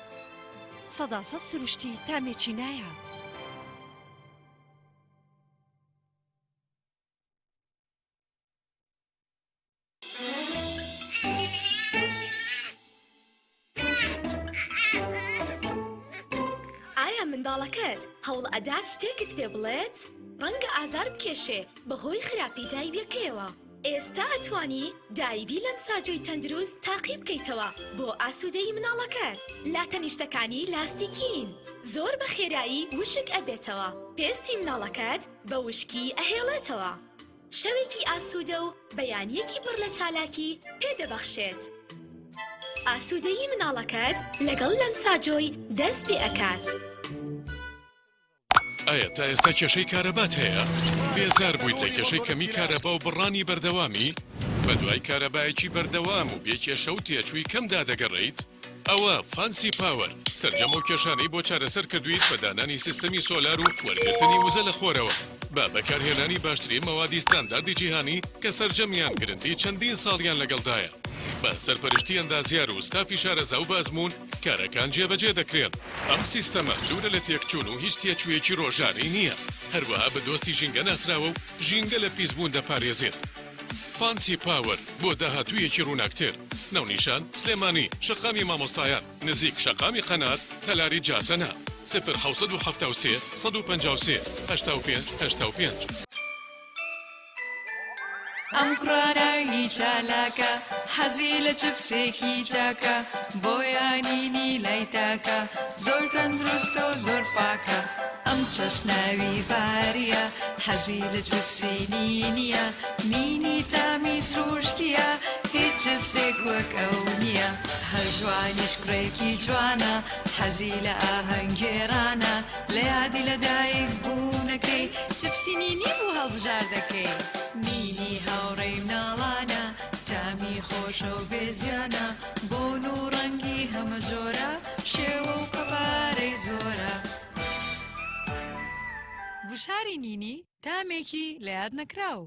سەداسەد سروشتی تامێکی نایە. ئایا منداڵەکەت هەوڵ ئەدات شتێکت پێ بڵێت؟ ڕەنگە ئازار بکێشێ بەهۆی خراپی دایبیەکەیەوە. ئێستا ئەتوانی دایبی لەم ساجۆی تەندروست تاقی بکەیتەوە بۆ ئاسوودەی مناڵەکەت. لا تەنیشتەکانی لاستیکین. زۆر بە خێرایی وشک ئەبێتەوە. پێستی مناڵەکەت بە وشکی ئەهێڵێتەوە. شەوێکی ئاسوودە و بەیانیەکی پڕ لە چالاکی پێدەبەخشێت. ئاسوودەیی مناڵەکەت لەگەڵ لەم ساجۆی دەست پێ ئەکات. ئایا تا ئێستا کێشەی کارەبات هەیە؟ بێزار بوویت لە کێشەی کەمی کارەبا و بڕانی بەردەوامی؟ بە دوای کارەبایەکی بەردەوام و بێکێشە و تێچووی کەمدا دەگەڕێیت؟ ئەوە فانسی پاوەر سەرجەم و کێشانەی بۆ چارەسەر کردویت بە دانانی سیستەمی سۆلار و وەرگرتنی وزە لە خۆرەوە بە بەکارهێنانی باشترین مەوادی ستانداردی جیهانی کە سەرجەمیان گرنگی چەندین ساڵیان لەگەڵدایە. بە سەرپەرشتی ئەندازیار و ستافی شارەزا و بازمون کارەکان جێبەجێ دەکرێن. ئەم سیستەمە دوورە لە تێکچوون و هیچ تێچوویەکی ڕۆژانەی نییە. هەروەها بە دۆستی ژینگە ناسراوە و ژینگە لە پیسبوون دەپارێزێت. فانسی پاوەر بۆ داهاتوویەکی ڕووناکتر. ناونیشان سلێمانی شەقامی مامۆستایان نزیک شەقامی قەنات تەلاری جاسەنە 0 153 85 85. ئەم کوڕانەی چالاکە حەزی لە چپسێکی چاکە بۆیانینی لای تاکە زۆر تەندروستە و زۆر پاکە. ئەم چەشناوی باریە حەزی لە چپسی نینیە نینی تامی سروشتیە هیچ چپسێک وەک ئەو نییە. هەژوانیش کوڕێکی جوانە حەزی لە ئاهەنگێرانە لە یادی لەدایک بوونەکەی چپسی نینی بوو هەڵبژار دەکەی. نینی هاوڕێی مناڵانە تامی خۆشە و بێزیانە بۆن و ڕەنگی هەمە جۆرە شێوە و قەبارەی زۆرە. وشاری نینی تامێکی لە یاد نەکراو.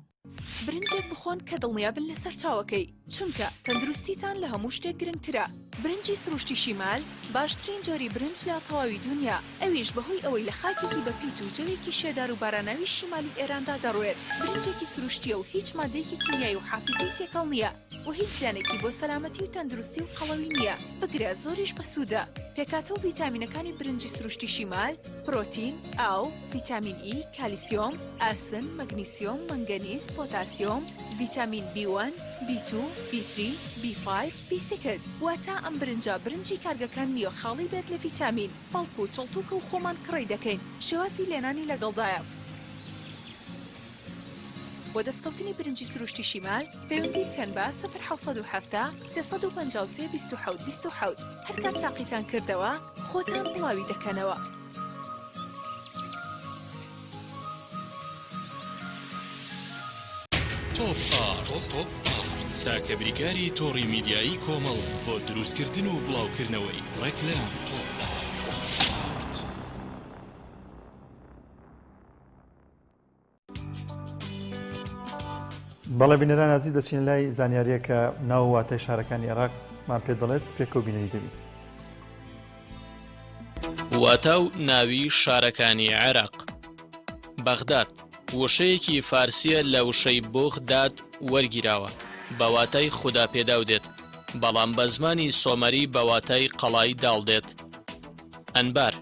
برنجێک بخۆن کە دڵنیابن لەسەر چاوەکەی چونکە تەندروستیتان لە هەموو شتێک گرنگترە. برنجی سروشتی شیمال باشترین جۆری برنج لە تەواوی دنیا، ئەویش بەهۆی ئەوەی لە خاکێکی بەپیت و جەوێکی شێدار و باراناوی شیمالی ئێراندا دەڕوێت. برنجێکی سروشتیە و هیچ مادەیەکی کیمیایی و حافزەی تێکەڵ نییە و هیچ زیانێکی بۆ سەلامەتی و تەندروستی و قەڵەوی نییە. بگرە زۆریش بەسوودە. پێکاتە و ڤیتامینەکانی برنجی سروشتی شیمال پرۆتین، ئاو، ڤیتامین ئی، کالیسیۆم، ئاسن، مەگنیسیۆم، مەنگەنیز، پۆتاسیۆم، ڤیتامین B1، B2، B3، B5، B6 واتە ئەم برنجی کارگەکان نییە خاڵی بێت لە ڤیتامین، بەڵکو و چڵتوکە و خۆمان کڕی دەکەین. شێوازی لێنانی لەگەڵدایە. بۆ دەستکەوتنی برنجی سروشتی شیمال پەیوەندی بکەن بە 0 353 27 27. هەر کات تاقیتان کردەوە خۆتان بڵاوی دەکەنەوە. تۆپ ئارت تاکە بریکاری تۆڕی میدیایی کۆمەڵ بۆ دروستکردن و بڵاوکردنەوەی ڕێکلام. بەڵێ بینەران عەزیز دەچین لای زانیاریەکە ناو واتای شارەکانی عێراقمان پێ دەڵێت پێکەوە بینەری دەبیت. واتە و ناوی شارەکانی عێراق. بەغداد وشەیەکی فارسیە لە وشەی بۆغداد وەرگیراوە بە واتای خودا پێداو دێت، بەڵام بە زمانی سۆمەری بە واتای قەڵای داڵ دێت. ئەنبار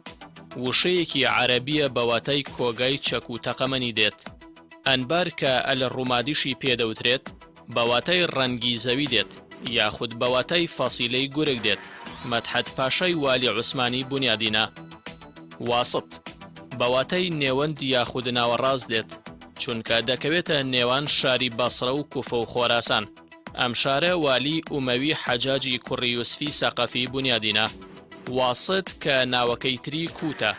وشەیەکی عەرەبیە بە واتای کۆگای چەک و تەقەمەنی دێت. ئەنبار کە ئەل ڕوومادیشی پێدەوترێت بە واتای ڕەنگی زەوی دێت یاخود بە واتای فەسیلەی گورگ دێت. مەدحەت پاشای والی عوسمانی بنیادینە. واسط بە واتای نێوەند یاخود ناوەڕاست دێت چونکە دەکەوێتە نێوان شاری بەسرە و کوفە و خۆراسان. ئەم شارە والی ئومەوی حەجاجی کوڕی یوسفی سەقەفی بنیادینە. واسط کە ناوەکەی تری کوتە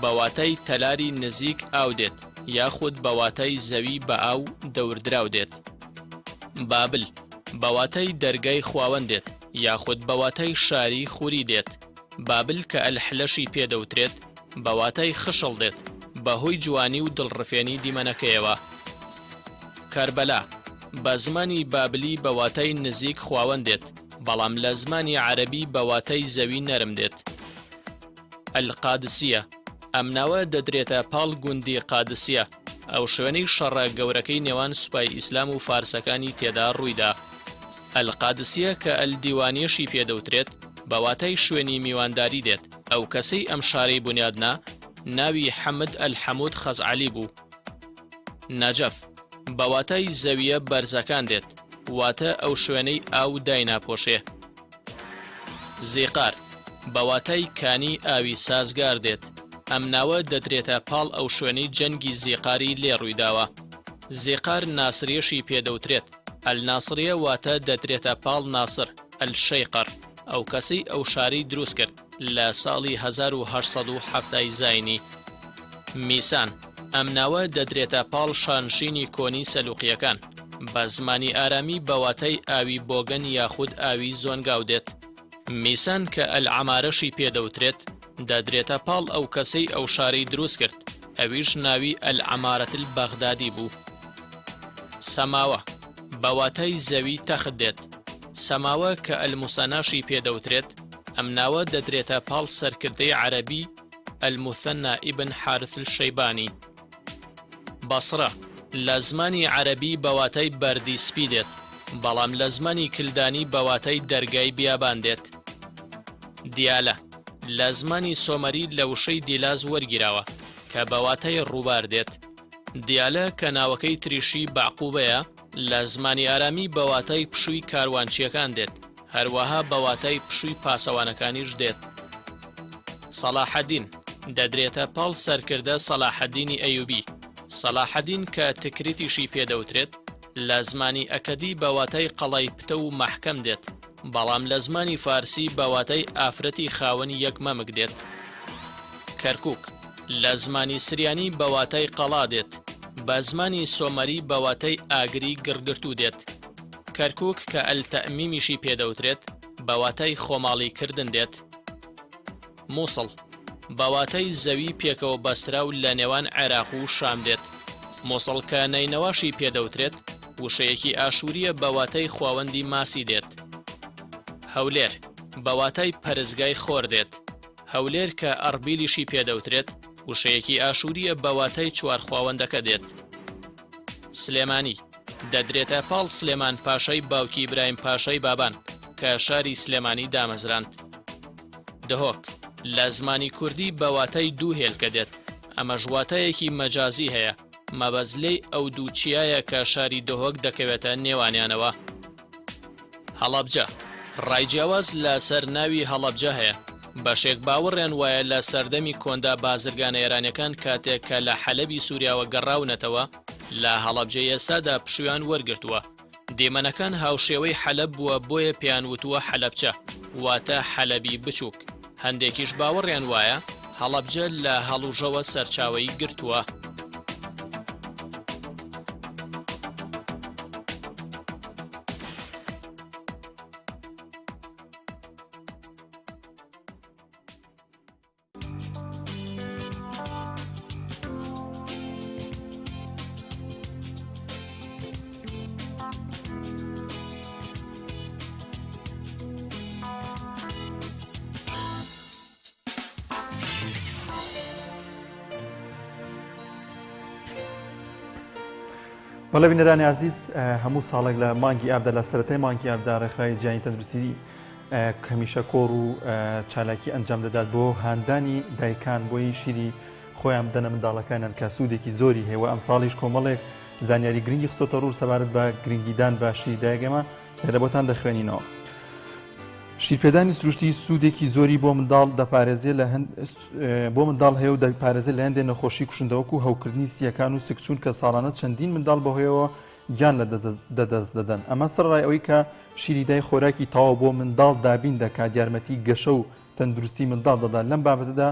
بە واتای تەلاری نزیک ئاو دێت یاخود بە واتای زەوی بە ئاو دەوردراو دێت. بابل بە واتای دەرگای خواوەند دێت یاخود بە واتای شاری خوری دێت. بابل کە ئەلحلەشی پێدەوترێت بە واتای خشڵ دێت بەهۆی جوانی و دڵڕفێنی دیمەنەکەیەوە. کەربەلا بە زمانی بابلی بە واتای نزیک خواوەند دێت بەڵام لە زمانی عەرەبی بە واتای زەوی نەرم دێت. ئەلقادسیە ئەم ناوە دەدرێتە پاڵ گوندی قادسیە ئەو شوێنەی شەڕە گەورەکەی نێوان سوپای ئیسلام و فارسەکانی تێدا ڕوویدا. ئەلقادسیە کە ئەلدیوانیەشی پێدەوترێت بە واتای شوێنی میوانداری دێت. ئەو کەسەی ئەم شارەی بنیادنا ناوی حەمد ئەلحەموود خەزعەلی بوو. نەجەف بە واتای زەویە بەرزەکان دێت واتە ئەو شوێنەی ئاو دایناپۆشێ. زیقار بە واتای کانی ئاوی سازگار دێت. ئەم ناوە دەدرێتە پاڵ ئەو شوێنەی جەنگی زیقاری لێ ڕوویداوە. زیقار ناسریەشی پێدەوترێت. ئەلناسریە واتە دەدرێتە پاڵ ناسر ئەلشەیقەر ئەو کەسەی ئەو شاری دروست کرد لە ساڵی 1870 زاینی. میسان ئەم ناوە دەدرێتە پاڵ شانشینی کۆنی سەلوقیەکان بە زمانی ئارامی بە واتای ئاوی بۆگەن یاخود ئاوی زۆنگاو دێت. میسان کە ئەلعەمارەشی پێدەوترێت دەدرێتە پاڵ ئەو کەسەی ئەو شارەی دروست کرد ئەویش ناوی ئەلعەمارەت البەغدادی بوو. سەماوە بە واتای زەوی تەخت دێت. سەماوە کە ئەلموسەناشی پێدەوترێت ئەم ناوە دەدرێتە پاڵ سەرکردەی عەرەبی ئەلموثەنە ئیبن حارث الشەیبانی. بەسرە لە زمانی عەرەبی بە واتای بەردی سپی دێت بەڵام لە زمانی کلدانی بە واتای دەرگای بیابان دێت. دیالە لە زمانی سۆمەری لە وشەی دیلاز وەرگیراوە کە بە واتای ڕووبار دێت. دیالە کە ناوەکەی تریشی بەعقوبەیە لە زمانی ئارامی بە واتای پشووی کاروانچیەکان دێت هەروەها بە واتای پشووی پاسەوانەکانیش دێت. سەلاحەدین دەدرێتە پاڵ سەرکردە سەلاحەدینی ئەیوبی. سەلاحەدین کە تکریتیشی پێدەوترێت لە زمانی ئەکەدی بە واتای قەڵای پتە و مەحکەم دێت بەڵام لە زمانی فارسی بە واتای ئافرەتی خاوەنی یەک مەمک دێت. کەرکووک لە زمانی سریانی بە واتای قەڵا دێت بە زمانی سۆمەری بە واتای ئاگری گڕگرتوو دێت. کەرکووک کە ئەلتەئمیمیشی پێدەوترێت بە واتای خۆماڵی کردن دێت. مووسڵ بە واتای زەوی پێکەوە بەستراو لە نێوان عێراق و شام دێت. مووسڵ کە نەینەواشی پێدەوترێت وشەیەکی ئاشووریە بە واتای خواوەندی ماسی دێت. هەولێر بە واتای پەرزگای خۆر دێت. هەولێر کە ئەربیلیشی پێدەوترێت وشەیەکی ئاشووریە بە واتای چوارخواوەندەکە دێت. سلێمانی دەدرێتە پاڵ سلێمان پاشای باوکی ئیبراهیم پاشای بابان کە شاری سلێمانی دامەزراند. دهۆک لە زمانی کوردی بە واتای دوو هێلکە دێت. ئەمە ژواتایەکی مەجازی هەیە مەبەزلەی ئەو دوو چیایە کە شاری دهۆک دەکەوێتە نێوانیانەوە. هەڵەبجە ڕایجیاواز لە سەر ناوی هەڵەبجە هەیە. بەشێک باوەڕیان وایە لە سەردەمی کۆندا بازرگانە ئێرانیەکان کاتێک کە لە حەلەبی سووریاوە گەڕاونەتەوە لە هەڵەبجە ئێسادا پشویان وەرگرتووە. دێمەنەکان هاوشێوەی حەلەب بووە بۆیە پێیان وتووە حەلەبچە واتە حەلەبی بچووک. هەندێکیش باوەڕیان وایە هەڵەبجە لە هەڵوژەوە سەرچاوەی گرتووە. بەڵێ بینەرانی عزیز هەموو ساڵێک لە مانگی ئابدا لە سەرەتای مانگی ئابدا ڕێکخراوی جیهانی تەندروستی کەمیشە کۆڕ و چالاکی ئەنجام دەدات بۆ هاندانی دایکان بۆی شیری خۆیان بدەنە منداڵەکانیان کە سوودێکی زۆری هەیە و ئەم ساڵیش کۆمەڵێک زانیاری گرنگی خستۆتە ڕوو سەبارەت بە گرنگیدان بە شیری دایکەمە لێرە بۆتان دەخوێنینەوە. شیرپێدانی سروشتی سوودێکی زۆری بۆ منداڵ دەپارێزێ بۆ منداڵ هەیە و دەپارێزێ لە هەندێک نەخۆشی کوشندەوەکو هەوکردنی سیەکان و سکچوون کە ساڵانە چەندین منداڵ بەهۆیەوە گیان لە دەدەست دەدەن. ئەمە سەرڕای ئەوەی کە شیری دای خۆراکی تاوا بۆ منداڵ دابین دەکات یارمەتی گەشە و تەندروستی منداڵ دەدات. لەم بابەتەدا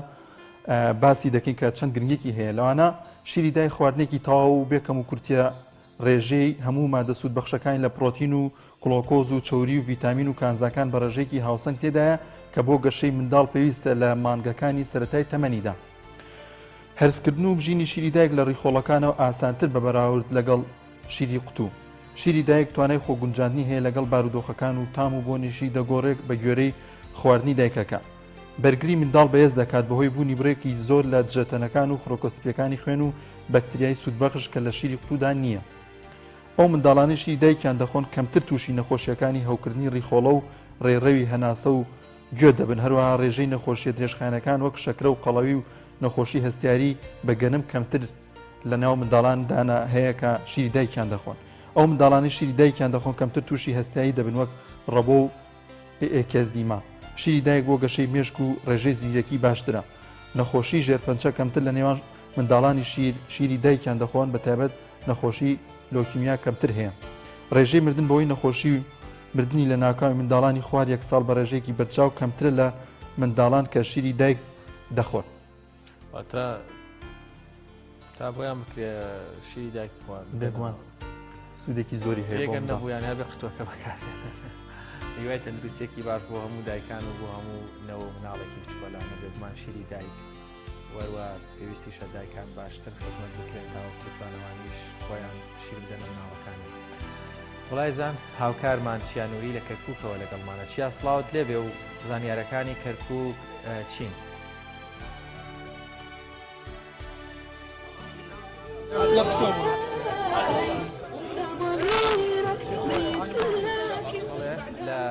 باسی دەکەین کە چەند گرنگێکی هەیە. لەوانە شیری دای خواردنێکی تاوا و بێکەم و کورتە ڕێژەی هەموو مادە سوود بەخشەکانی لە پرۆتین و گلۆکۆز و چۆری و ڤیتامین و کانزاکان بە ڕێژەیەکی هاوسەنگ تێدایە کە بۆ گەشەی منداڵ پێویستە لە مانگەکانی سەرەتای تەمەنیدا. هەرسکردن و بژینی شیری دایک لە ڕیخۆڵەکانەوە ئاسانتر بە بەراورد لەگەڵ شیری قوتوو. شیری دایک توانای خۆگونجاندنی هەیە لەگەڵ بارودۆخەکان و تام و بۆنیشی دەگۆڕێک بە گوێرەی خواردنی دایکەکە. بەرگری منداڵ بەهێز دەکات بەهۆی بوونی بڕێکی زۆر لە جەتەنەکان و خڕۆکۆسپیەکانی خوێن و بەکتریای سوودبەخش کە لە شیری قوتودا نییە. ئەو منداڵانی شیری دایکیان دەخۆن کەمتر تووشی نەخۆشیەکانی هەوکردنی ڕیخۆڵە و ڕێڕەوی هەناسە و گوێ دەبن، هەروەها ڕێژەی نەخۆشیە درێژخانەکان وەک شەکرە و قەڵەوی و نەخۆشی هەستیاری بەگەنم کەمتر لە ناو منداڵاندانا هەیە کە شیری دایکیان دەخۆن. ئەو منداڵانی شیری دایکیان دەخۆن کەمتر تووشی هەستایی دەبن وەک ڕەبۆ و ئێکێزیما. شیری دایک بۆ گەشەی مێشک و ڕێژەی زیرەکی باشترە. نەخۆشی ژێرپەنچە کەمتر لە نێوان منداڵانی شیری دایکیان دەخۆن، بەتایبەت نەخۆشی لۆکیمیا کەمتر هەیە. ڕێژەی مردن بەوەی نەخۆشی مردنی لە ناکاوی منداڵانی خوار یەک ساڵ بە ڕێژەیەکی بەرچاو کەمترە لە منداڵان کە شیری دایک دەخۆن. تا بۆیان بکرێ شیری دایک دەگوان سوودێکی زۆری هەیە ئەگەر نەبوویان هەبێ قوتوەکە بەکارێن. هیوای تەندروستێکی باش بۆ هەموو دایکان و بۆ هەموو نەوە مناڵێکی بچکۆلانە بێگومان شیری دایک وەروە پێویستیشە دایکان باشتر خزمەت بکرێن تاوە بتوانەوانیش خۆیان شیر بدەن مناڵەکانی. وڵایزان هاوکارمان چیانوری لە کەرکووکەوە لەگەڵمانە. چیا سڵاوت لێبێ و زانیارەکانی کەرکووک چین؟ لە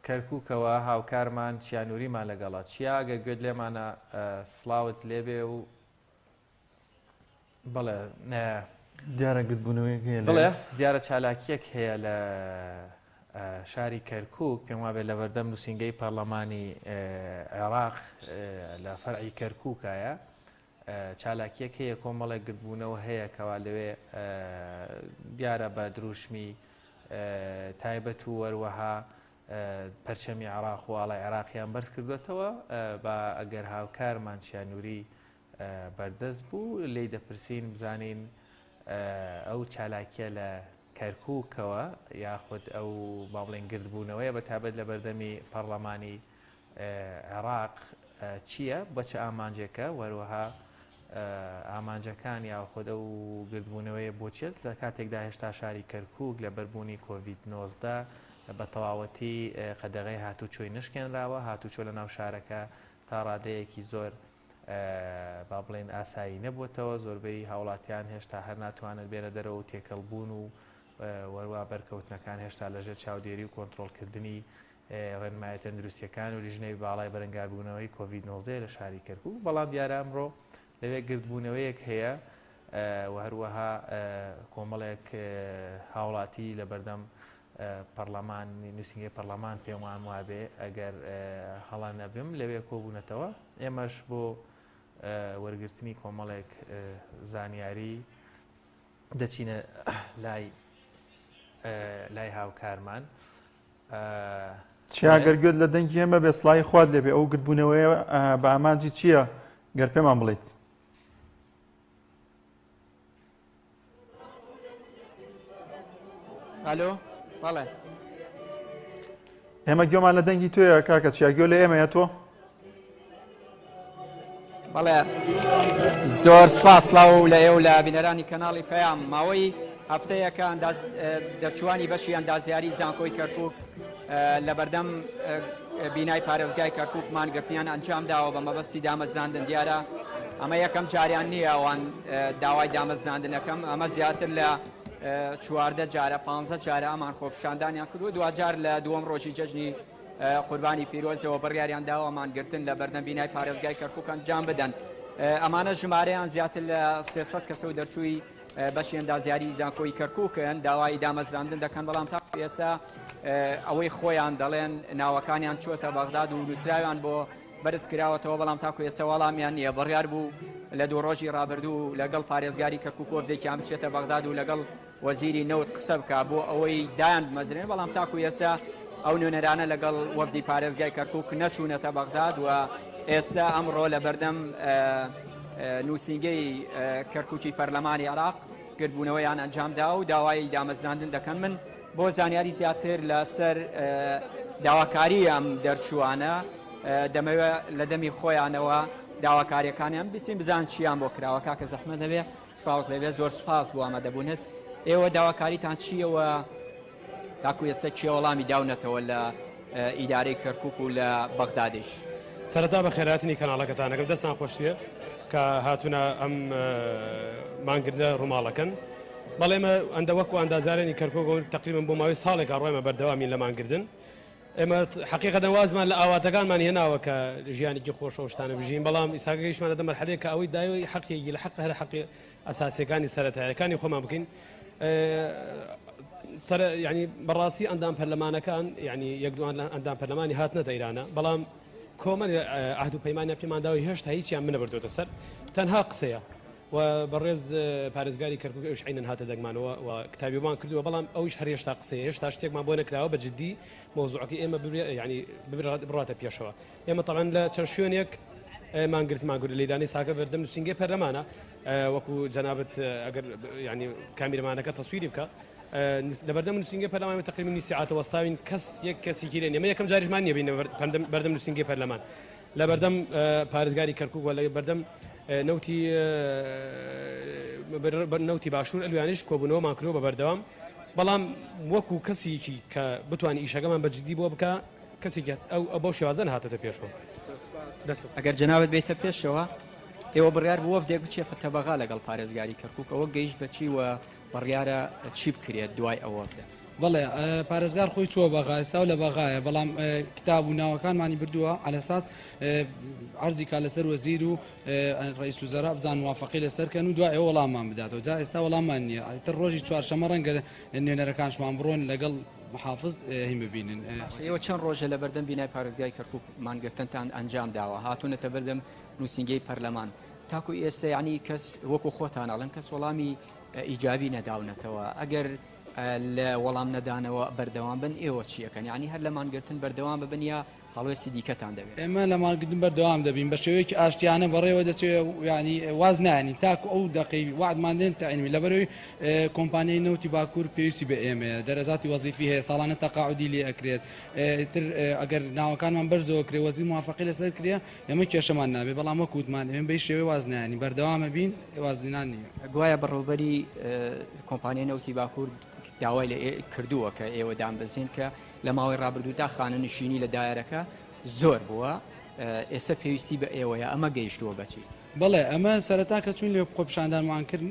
کەرکووکەوە هاوکارمان چیانوریمان لەگەڵە. چیا ئەگەر گوێت لێمانە سڵاوت لێبێ و بڵێ دیارە گرتبوونەوەی هەیە بڵێ دیارە چالاکیەک هەیە لە شاری کەرکووک پێم وابێت لە بەردەم نووسینگەی پەرلەمانی عێراق لە فەرعی کەرکووکایە چالاکیەک هەیە کۆمەڵێک گرتبوونەوە هەیە کەوا لەوێ دیارە بە دروشمی تایبەت و وەروەها پەرچەمی عێراق و ئاڵای عێراقیان بەرز کردوێتەوە بە ئەگەر هاوکارمان چیانوری بەردەست بوو لێی دەپرسین بزانین ئەو چالاکیە لە کەرکووکەوە یاخود ئەو باڵێن گردبوونەوەیە بە تابەت لە بەردەمی پەرلەمانی عێراق چییە بە چه ئامانجێکە وەروەها ئامانجەکان یاخود ئەو گردبوونەوەیە بۆچێت لە کاتێکدا هێشتا شاری کەرکووک لە بەربوونی کۆڤید-19 بە تەواوەتی قەدەغەی هاتوچۆی نشکێنراوە هاتوچۆ لە ناو شارەکە تا ڕادەیەکی زۆر با بڵێن ئاسایی نەبووتەوە. زۆربەی هاوڵاتیان هێشتا هەر ناتوانێت بێنە دەرەوە و تێکەڵبوون و وەروە بەرکەوتنەکان هێشتا لەژێر چاودێری و کۆنتڕۆڵکردنی ڕێنمایە تەندروستیەکان و لیژنەی باڵای بەرەنگاربوونەوەی کۆڤید-19 لە شاری کەرکووک. بەڵام دیارە ئەمڕۆ لەوێ گردبوونەوەیەک هەیە و هەروەها کۆمەڵێک هاوڵاتی لە بەردەم پەرلەمان نووسینگەی پەرلەمان پێم وابێ ئەگەر هەڵان نەبم لەوێ کۆبوونەتەوە ئێمەش بۆ وەرگرتنی کۆمەڵێک زانیاری دەچینە لای هاوکارمان. چیاگەر گوێت لە دەنگی ئێمە بێ سڵای خوارد لێبێ ئەو گرتبوونەوەیە بە ئامانجی چییە گەر پێمان بڵێیت؟ ئەلۆ بەڵێ ئێمە گوێمان لە دەنگی تۆیە کاکە چیاگوێ لە ئێمەیە تۆ؟ بەڵێ زۆر سوپاسڵاو و لە ئێو لە بینەرانی کەناڵی پەیام ماوەی هەفتەیەکە دەرچوانی بەشی ئەندازیاری زانکۆی کەرکووک لە بەردەم بینای پارێزگای کەرکووکمان گرتیان ئەنجام داوە بە مەبەستی دامەزراندن. دیارە ئەمە یەکەم جاریان نییە ئەوان داوای دامەزراندنەکەم ئەمە زیاتر لە 14 جارە 15 جارە ئەمان خۆپشاندانیان کردو دوجار لە دووەم ڕۆژی جەژنی قوربانی پیرۆزەوە بڕیاریان داوامان گرتن لە بەردەم بینای پارێزگای کەرکووک ئەنجام بدەن. ئەمانە ژمارەیان زیاتر لە 300 کەسە و دەرچووی بەشی ئەندازیاری زانکۆی کەرکووکن داوای دامەزراندن دەکەن بەڵام تا ئێستا ئەوەی خۆیان دەڵێن ناوەکانیان چۆتە بەغداد و نووسراویان بۆ بەرز کراوەتەوە بەڵام تاکو ئێستا وەڵامیان نییە. بڕیار بوو لە دوو ڕۆژی ڕابردوو لەگەڵ پارێزگاری کەرکووک وەفزێکیان بچێتە بەغداد و لەگەڵ وەزیری نەوت قسە بکە بۆ ئەوەی دایان بمەزرێن بەڵام تاکو ئێستا ئەو نوێنەرانە لەگەڵ وەفدی پارێزگای کەرکووک نەچوونەتە بەغداد و ئێستا ئەمڕۆ لە بەردەم نووسینگەی کەرکووکی پەرلەمانی عێراق گرتبوونەوەیان ئەنجامدا و داوای دامەزراندن دەکەن. من بۆ زانیاری زیاتر لەسەر داواکاری ئەم دەرچووانە دەمەوێت لە دەمی خۆیانەوە داواکاریەکانیان بیسیم بزان چیان بۆ کراوە. کاکە زەحمە دەبێ سڵاوت لەبێ زۆر سوپاس بۆ ئامادەبوونت ئێوە داواکاریتان چیەوە تاکو ئێستا چێ وەڵامی داونەتەوە لە ئیدارەی کەرکووک و لە بەغدادیش؟ سەرەتا بە خێراتنی کەناڵەکەتان ئەگەر دەستان خۆشیە کە هاتوونە ئەم مانگردە ڕووماڵەکەن بەڵێ ئێمە ئەندە وەکو ئەندازارێنی کەرکووک تقریبن بۆ ماوەی ساڵێکا ڕۆیمە بەردەوامی لە مانگردن ئێمە حقیقەتەن وازمان لە ئاواتەکانمان هێناوە کە ژیانێکی خۆشەوشتانە بژین بەڵام ئیساگەیشمانە دە مەرحەلەیە کە ئەوەی داوی حەقێکی لە حەق هەر حەقی ئەساسیەکانی سەرەتاییەکانی خۆمان بکەین ینی بەڕاستی ئەندام پەرلەمانەکان ینی یەکدوان لە ئەندام پەرلەمانی هاتنەتە ئیرانە بەڵام کۆمەڵ ئەهد و پەیمانە پێمانداوی هێشتا هیچیان منە بردوتە سەر تەنها قسەیە و بەڕێز پارێزگاری کەرکووک ئەوش عینەن هاتە دەگمانەوە و کتابیوان کردووە بەڵام ئەوش هەر هێشتا قسەیە هێشتا شتێکمان بۆ نەکراوە بە جددی مۆزوعەکەی ئێمە ینی بڕاتە پێشەوە ئێمە تەڵەن لە چەند شوێنێک مانگرتمان لە لەیدانی ساکە بەردەم نووسنگی پەرلەمانە وەکو جەنابەت ئەگەر ینی کامیرمانەکە تەسویری بکە لەبەردەم نووسنگی پەرلەمان تقریبا نیسیعاتە وەستاوین کەس یەک کەسێکی لێ ئێمە یەکەم جاریشمان نییە بین بەردەم نووسنگی پەرلەمان لە بەردەم پارێزگاری کەرکووک وە لە بەردەم نەوتی باشوور ئەلویانیش کۆبوونەوەمان کردەوە بە بەردەوام بەڵام وەکو کەسێکی کە بتوانانی ئیشەکەمان بەجددی بۆ بکە کەسێکی ئەو بۆ شێوازن هاتەتە پێشەوە ئەگەر جەنابەت بێتە پێشەوە ئێوە بڕیار بۆ وەفدێک بچێتە تەبەغا لەگەڵ پارێزگاری کەرکووک ئەوە گەیشت بەچی وە بڕیارە چی بکرێت دوای ئەوە بدە بەڵێ پارێزگار خۆی چووە بەغا ئێستا و لە بەغایە بەڵام کتاب و ناوەکانمانی بردووە علەساس عەرزی کا لەسەر وەزیر و ڕئیس وزەرا بزان موافقی لەسەرکەن و دوای ئێوە وەڵاممان بداتەوە جا ئێستا وەڵاممان نییە تر ڕۆژی چوارشەمە ڕەنگە نوێنەرەکانشمان بڕۆن لەگەڵ محافظ هیم ببینن ئێوە چەند ڕۆژە لە بەردەم بینای پارێزگای کەرکووک مانگرتنتان ئەنجام داوە هاتوونەتە بەردەم نووسنگەی پەرلەمان تاکو ئێستا ینی کەس وەکو خۆتان ئەڵەن کەس وەڵامی ئیجابی نەداونەتەوە ئەگەر لە وەڵام نەدانەوە بەردەوام بن ئێوە چیەکەن ینی هەر لە مانگرتن بەردەوام ببن یا هەڵوێستی دیکەتان دەبێت ئێمە لە مانگرتن بەردەوام دەبین بە شێوەیەکی ئاشتیانە بەڕێوە دەچێت ینی واز نانی تاکو ئەو دقی وعدمان دێن تەعینی لەبەرەوەی کۆمپانیای نەوتی باکوور پێویستی بە ئێمە دەرەزاتی وەزیفی هەیە ساڵانە تەقاعودی لێ ئەکرێت تر ئەگەر ناوەکانمان بەرزەوە کرێ وەزیر موافقی لەسەر کرێ ئێمە کێشەمان نابێت بەڵام وەکووتمان ئێمە بەی شێوەی واز نانی بەردەوامە بین وازنان نیە گوایە بەڕێوەبەری کۆمپانیای نەوتی باکوور داوای لە کردووە کە ئێوە دامبزین کە لە ماوەی ڕابردوودا خانە نشینی لە دایرەکە زۆر بووە ئێستا پێویستی بە ئێوەیە ئەمە گەیشتووە بەچی بەڵێ ئەمە سەرەتا کە چوین لێ خۆپشاندانمان کرد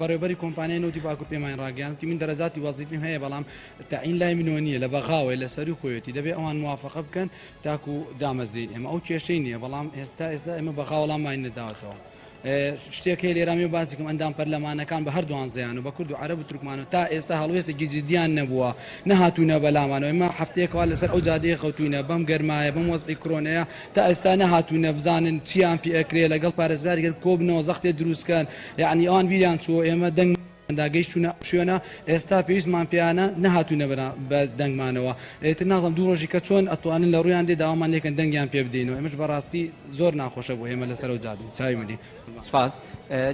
بەڕێوەبەری کۆمپانیای نەوتی باکوور پێمان ڕاگەیاندی من دەرەجاتی وەزیفیم هەیە بەڵام تەعین لای منەوە نییە لە بەغاوەی لەسەری خۆیەتی دەبێت ئەوان موافقە بکەن تاکو دامەزدەین ئێمە ئەو کێشەی نییە بەڵام ئێستا ئێمە بەغا وەڵاممان نەداوەتەوە شتێک هەیە لێرامی باسیکەم ئەندام پەرلەمانەکان بە هەردووان زیان و بە کورد و عەرەب و تورکمان و تا ئێستا هەڵوێستێکی جدیان نەبووە نەهاتوونە بەلامانەوە ئێمە هەفتەیەکەوە لەسەر ئەو جادەیە خەوتوینە بەم گەرمایە بەم وەزعی کۆرۆنەیە تا ئێستا نەهاتوونە بزانن چیان پێ ئەکرێ لەگەڵ پارێزگاری گەر کۆبنەوە زەختێ دروستکەن یعنی ئەوان بیریان چووە ئێمە دەنگ داگەیشتونە شوێنە ئێستا پێویستمان پیانە نەهاتوونە بە دەنگمانەوە تر نازم دوو ڕۆژی کە چۆن ئەتوانن لە ڕویان دێ داوامان لێکن دەنگیان پێ بدەینەوە ئێمەش بەڕاستی زۆر ناخۆشە بۆ ئێمە لەسەر و جادی چاوی مدی سپاس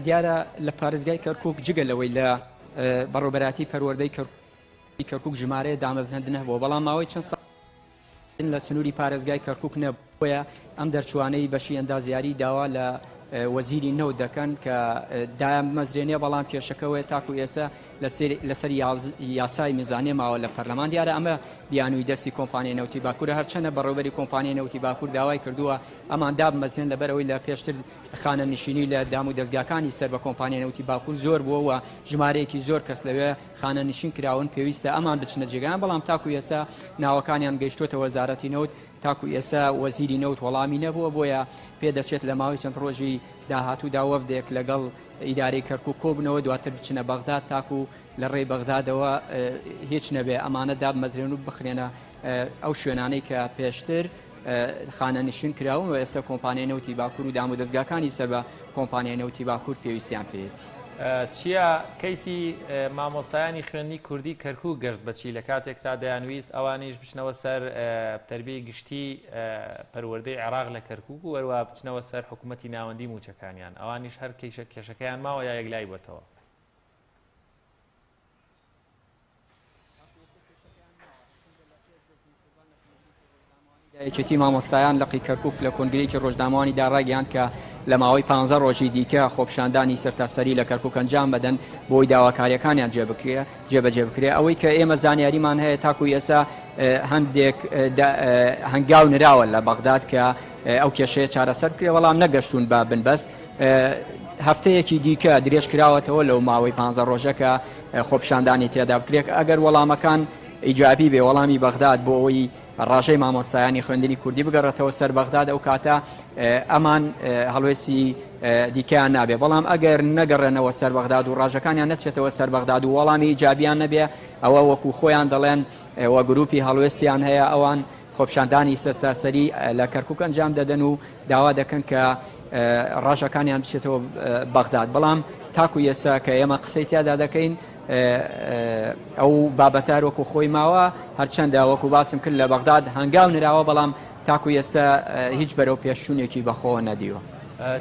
دیارە لە پارێزگای کەرکووک جگە لەوەی لە بەڕێوەبەراتی پەروەردەی کەرکووک ژمارەیە دامەزرێندنە بۆ بەڵام ماوەی چەند ساڵ لە سنووری پارێزگای کەرکووک نەبووە ئەم دەرچوانەی بەشی ئەندازیاری داوا لە وەزیری نەوت دەکەن کە دایان مەزرێنێ بەڵام کێشەکەوەی تاکو ئێستا لەسەر یاسای میزانێ ماوە لە پەرلەمان دیارە ئەمە بیانووی دەستی کۆمپانیای نەوتی باکوورە هەرچەنە بەڕێوەبەری کۆمپانیای نەوتی باکوور داوای کردووە ئەمان دابمەزرێن لەبەرەوەی لە پێشتر خانە نشینی لە دام و دەستگاکانی سەر بە کۆمپانیای نەوتی باکوور زۆر بووە ژمارەیەکی زۆر کەس لەوێ خانە نشین کراون پێویستە ئەمان بچنە جێگایان بەڵام تاکو ئێستا ناوەکانیان گەیشتۆتە وەزارەتی نەوت تاکو ئێستا وەزیری نەوت وەڵامی نەبووە بۆیە پێدەچێت لە ماوەی چەند ڕۆژی داهاتوودا وەفدێک لەگەڵ ئیدارەی کەرکووک کۆبنەوە دواتر بچنە بەغداد تاکو لە ڕێی بەغدادەوە هیچ نەبێ ئەمانە دابمەزرێن و بخرێنە ئەو شوێنانەی کە پێشتر خانە نشین کراون و ئێستا کۆمپانیای نەوتی باکوور و دام و دەستگاکانی سەر بە کۆمپانیای نەوتی باکوور پێویستیان پێێتی چییە کەیسی مامۆستایانی خوێندنی کوردی کەرکووک گەشت بەچی لە کاتێکتا دەیانویست ئەوانیش بچنەوە سەر تەربیەی گشتی پەروەردەی عێراق لە کەرکووک و وەروە بچنەوە سەر حکوومەتی ناوەندی موچەکانیان ئەوانیش هەر کێشەکەیان ماوە یا یەکلای بێتەوە یەکێتی مامۆستایان لەقی کەرکووک لە کۆنگرەیەکی ڕۆژنامەوانی داڕاگەیاند کە لە ماوەی 15 ڕۆژی دیکە خۆپشاندانی سەرتاسەری لە کەرکووک ئەنجام بدەن بۆی داواکاریەکانیان جێبەجێ بکرێ. ئەوەی کە ئێمە زانیاریمان هەیە تاکو ئێستا هەندێک هەنگاو نراوە لە بەغداد کە ئەو کێشەیە چارەسەر کرێ، بەڵام نەگەشتون بە بنبەست. هەفتەیەکی دیکە درێژ کراوەتەوە لەو ماوەی 15 ڕۆژەکە خۆپشاندانی تێدا بکرێت. ئەگەر وەڵامەکان ئیجابی بێ، وەڵامی بەغداد بۆ ئەوەی ڕاژەی مامۆستایانی خوێندنی کوردی بگەڕێتەوە سەر بەغداد، ئەو کاتە ئەمان هەڵوێسی دیکەیان نابێ. بەڵام ئەگەر نەگەڕێنەوە سەر بەغداد و ڕاژەکانیان نەچێتەوە سەر بەغداد و وەڵامی ئیجابیان نەبێ، ئەوە وەکو خۆیان دەڵێن وە گروپی هەڵوێستیان هەیە، ئەوان خۆپشاندانی سەرتاسەری لە کەرکووک ئەنجام دەدەن و داوا دەکەن کە ڕاژەکانیان بچێتەوە بەغداد. بەڵام تاکو ئێستا کە ئێمە قسەی تیادا دەکەین ئەو بابەتار وەکو خۆی ماوە، هەرچەندە وەکو باسم کرد لە بەغداد هەنگاو نراوە، بەڵام تاکو ئێستا هیچ بەرەو پێشچوونێکی بەخۆوە نەدیوە.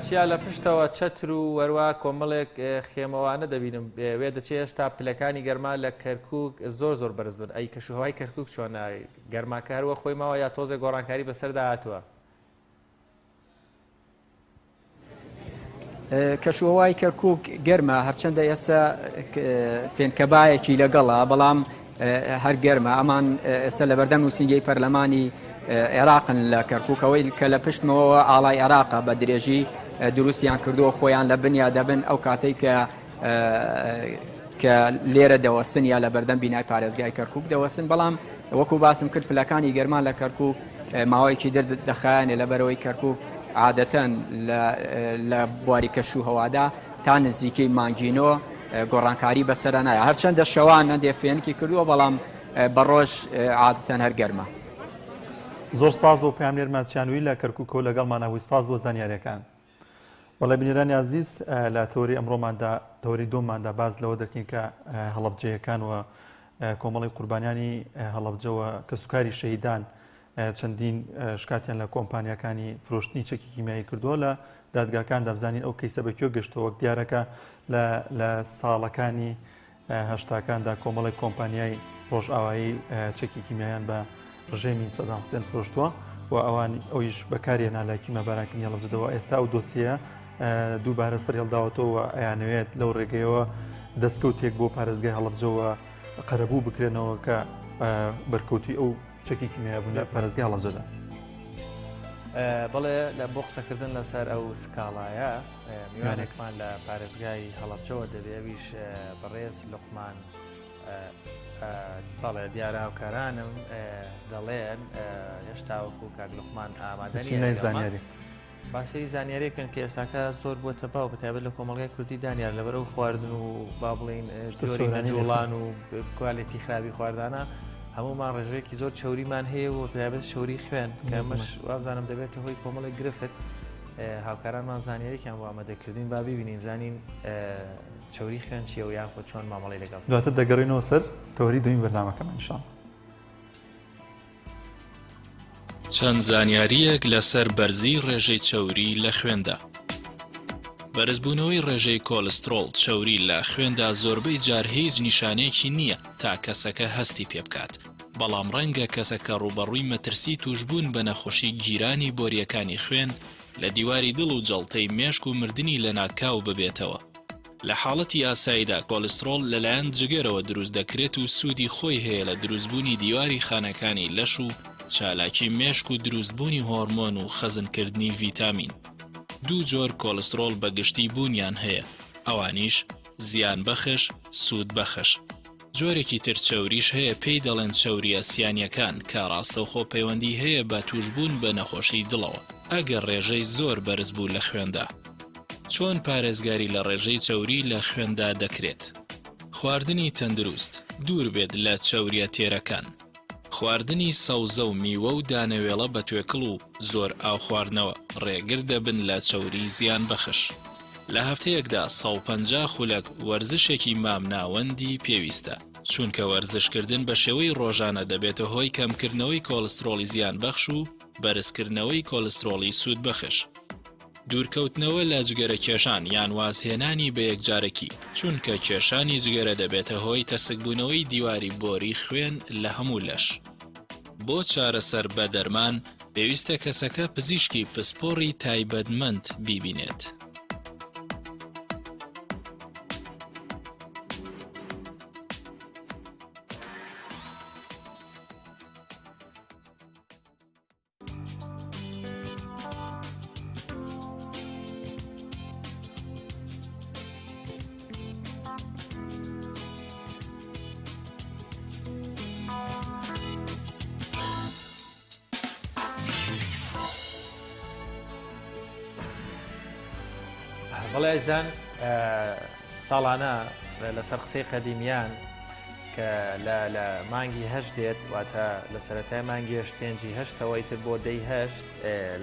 چیا لە پشتەوە چەتر و وەروە کۆمەڵێک خێمەوانە دەبینم وێ دەچێت هێشتا پلەکانی گەرما لە کەرکووک زۆر بەرز بن. ئەی کەشوهەوای کەرکووک چۆن گەرماکاروە خۆی ماوە یا تۆزێک گۆڕانکاری بەسەردا هاتووە؟ کەشوهەوای کەرکووک گەرمە، هەرچەندە ئێستا فێنکەبایەکی لەگەڵا، بەڵام هەر گەرمە. ئەمان ئێستا لە بەردەم نووسینگەی پەرلەمانی عێراقن لە کەرکووکەوەی کە لە پشتمەوە ئاڵای عێراقە بە درێژی دروستیان کردووە، خۆیان لە بنیا دەبن ئەو کاتەی کە لێرە دەوەستن یا لە بەردەم بینای پارێزگای کەرکووک دەوەستن. بەڵام وەکو باسم کرد پلەکانی گەرمان لە کەرکووک ماوەیەکی دەخایانێ لە بەرەوەی کەرکووک عادەتەن لە بواری کەشوهەوادا تا نزیکەی مانگینۆ گۆڕانکاری بەسەرە نایە، هەرچەندە شەوان هەندێ فێنکی کردووە، بەڵام بەڕۆژ عادەتەن هەر گەرمە. زۆر سپاس بۆ پامێرمان چیانوی لە کەرکووکەوە لەگەڵمانەوەی سپاس بۆ زانیاریەکان. وەڵای بینێرانی عزیز، لە تەوری ئەمڕۆماندا تەوری دۆماندا باز لەوە دەکەین کە هەڵەبجەیەکان و کۆمەڵی قوربانیانی هەڵەبجەوە کە سوکاری شەهیدان چەندین شکاتیان لە کۆمپانیەکانی فرۆشتنی چەکی کیمیایی کردووە لە دادگاکان دەبزانین ئەو کەیسە بەکوێ گەشتەوە وەک دیارەکە لە ساڵەکانی هەشتاکاندا کۆمەڵی کۆمپانیای ڕۆژئاوایی چەکی کیمیایان بە ڕژێمی سەدام حوسێن فرۆشتووە و ئەوان ئەویش بەکارێنا لە کیمەبارانکردنی هەڵەبجەوە. ئێستا ئەو دۆسیە دووبارە سەر هێڵداوەتەوە ئەیانەوێت لەو ڕێگەیەوە دەستکەوتێک بۆ پارێزگای هەڵەبجەوە قەرەبوو بکرێنەوە کە بەرکەوتی ئەو چەکی کیمیایی بوون لە پارێزگای هەڵەبجەدا. بەڵێ لە بۆ قسەکردن لەسەر ئەو سکاڵایە میوانێکمان لە پارێزگای هەڵەبجەوە دەبێویش بەڕێز لوقمان بەڵێ دیارە هاوکارانم دەڵێن هێشتا وەکو کاک لوقمان ئامادەنی زانیاری باشەی زانیاریەکەن کە ئێساکە زۆر بووە باو بەتایبەت لە کۆمەڵگای کوردی دانیار لەبەر ئەو خواردن و با بڵین جۆری نەجوڵان و کوالێتی خراپی خواردانە هەمومان ڕێژەیەکی زۆر چوریمان هەیە و بەتایبەت شەوری خوێن کە ئەمەش وابزانم دەبێتە هۆی کۆمەڵی گرفت. هاوکارانمان زانیاریێکیان بۆ ئامادەکردین با ببینین زانین چوری خوێن چیە و یاخۆ چۆن مامەڵی لەگەڵ دواتر دەگەڕینەوە سەر تەوری دوین بەرنامەکەمان ئینشاڵڵا. چەند زانیاریەک لەسەر بەرزی ڕێژەی چەوری لە خوێندا. بەرزبوونەوەی ڕێژەی کۆلسترۆڵ چەوری لە خوێندا زۆربەی جار هیچ نیشانەیەکی نییە تا کەسەکە هەستی پێ بکات، بەڵام ڕەنگە کەسەکە ڕوبەڕووی مەترسی توشبوون بە نەخۆشی گیرانی بۆریەکانی خوێن لە دیواری دڵ و جەڵتەی مێشک و مردنی لە ناکاو ببێتەوە. لە حاڵەتی ئاساییدا کۆلسترۆڵ لەلایەن جگەرەوە دروست دەکرێت و سوودی خۆی هەیە لە دروستبوونی دیواری خانەکانی لەش و چالاکی مێشک و دروستبوونی هۆرمۆن و خەزنکردنی ڤیتامین. دوو جۆر کۆلسترۆڵ بەگشتی بوونیان هەیە، ئەوانیش زیان بەخش، سوود بەخش. جۆرێکی تر چەوریش هەیە پێی دەڵێن چەوریە سیانیەکان کە ڕاستەوخۆ پەیوەندی هەیە بە توشبوون بە نەخۆشی دڵەوە ئەگەر ڕێژەی زۆر بەرز بوو لە خوێندا. چۆن پارێزگاری لە ڕێژەی چەوری لە خوێندا دەکرێت؟ خواردنی تەندروست دوور بێت لە چەوریە تێرەکان. خواردنی سەوزە و میوە و دانەوێڵە بە توێکڵ و زۆر ئاو خواردنەوە ڕێگر دەبن لە چەوری زیان بەخش. لە هەفتەیەکدا 150 خولەک وەرزشێکی مام ناوەندی پێویستە، چونکە وەرزشکردن بە شێوەی ڕۆژانە دەبێتە هۆی کەمکردنەوەی کۆلسترۆڵی زیان بەخش و بەرزکردنەوەی کۆلسترۆڵی سوود بەخش. دوورکەوتنەوە لە جگەرە کێشان یان وازهێنانی بە یەکجارەکی، چونکە کێشانی جگەرە دەبێتە هۆی تەسکبوونەوەی دیواری بۆری خوێن لە هەموو لەش. بۆ چارەسەر بە دەرمان پێویستە کەسەکە پزیشکی پسپۆڕی تایبەتمەند بیبینێت. بەڵێ ئەزان ساڵانە لەسەر قسەی قەدیمیان کە لە مانگی هەشت دێت واتە لە سەرەتای مانگی هەشت پێنجی هەشتەوەی تر بۆ دەی هەشت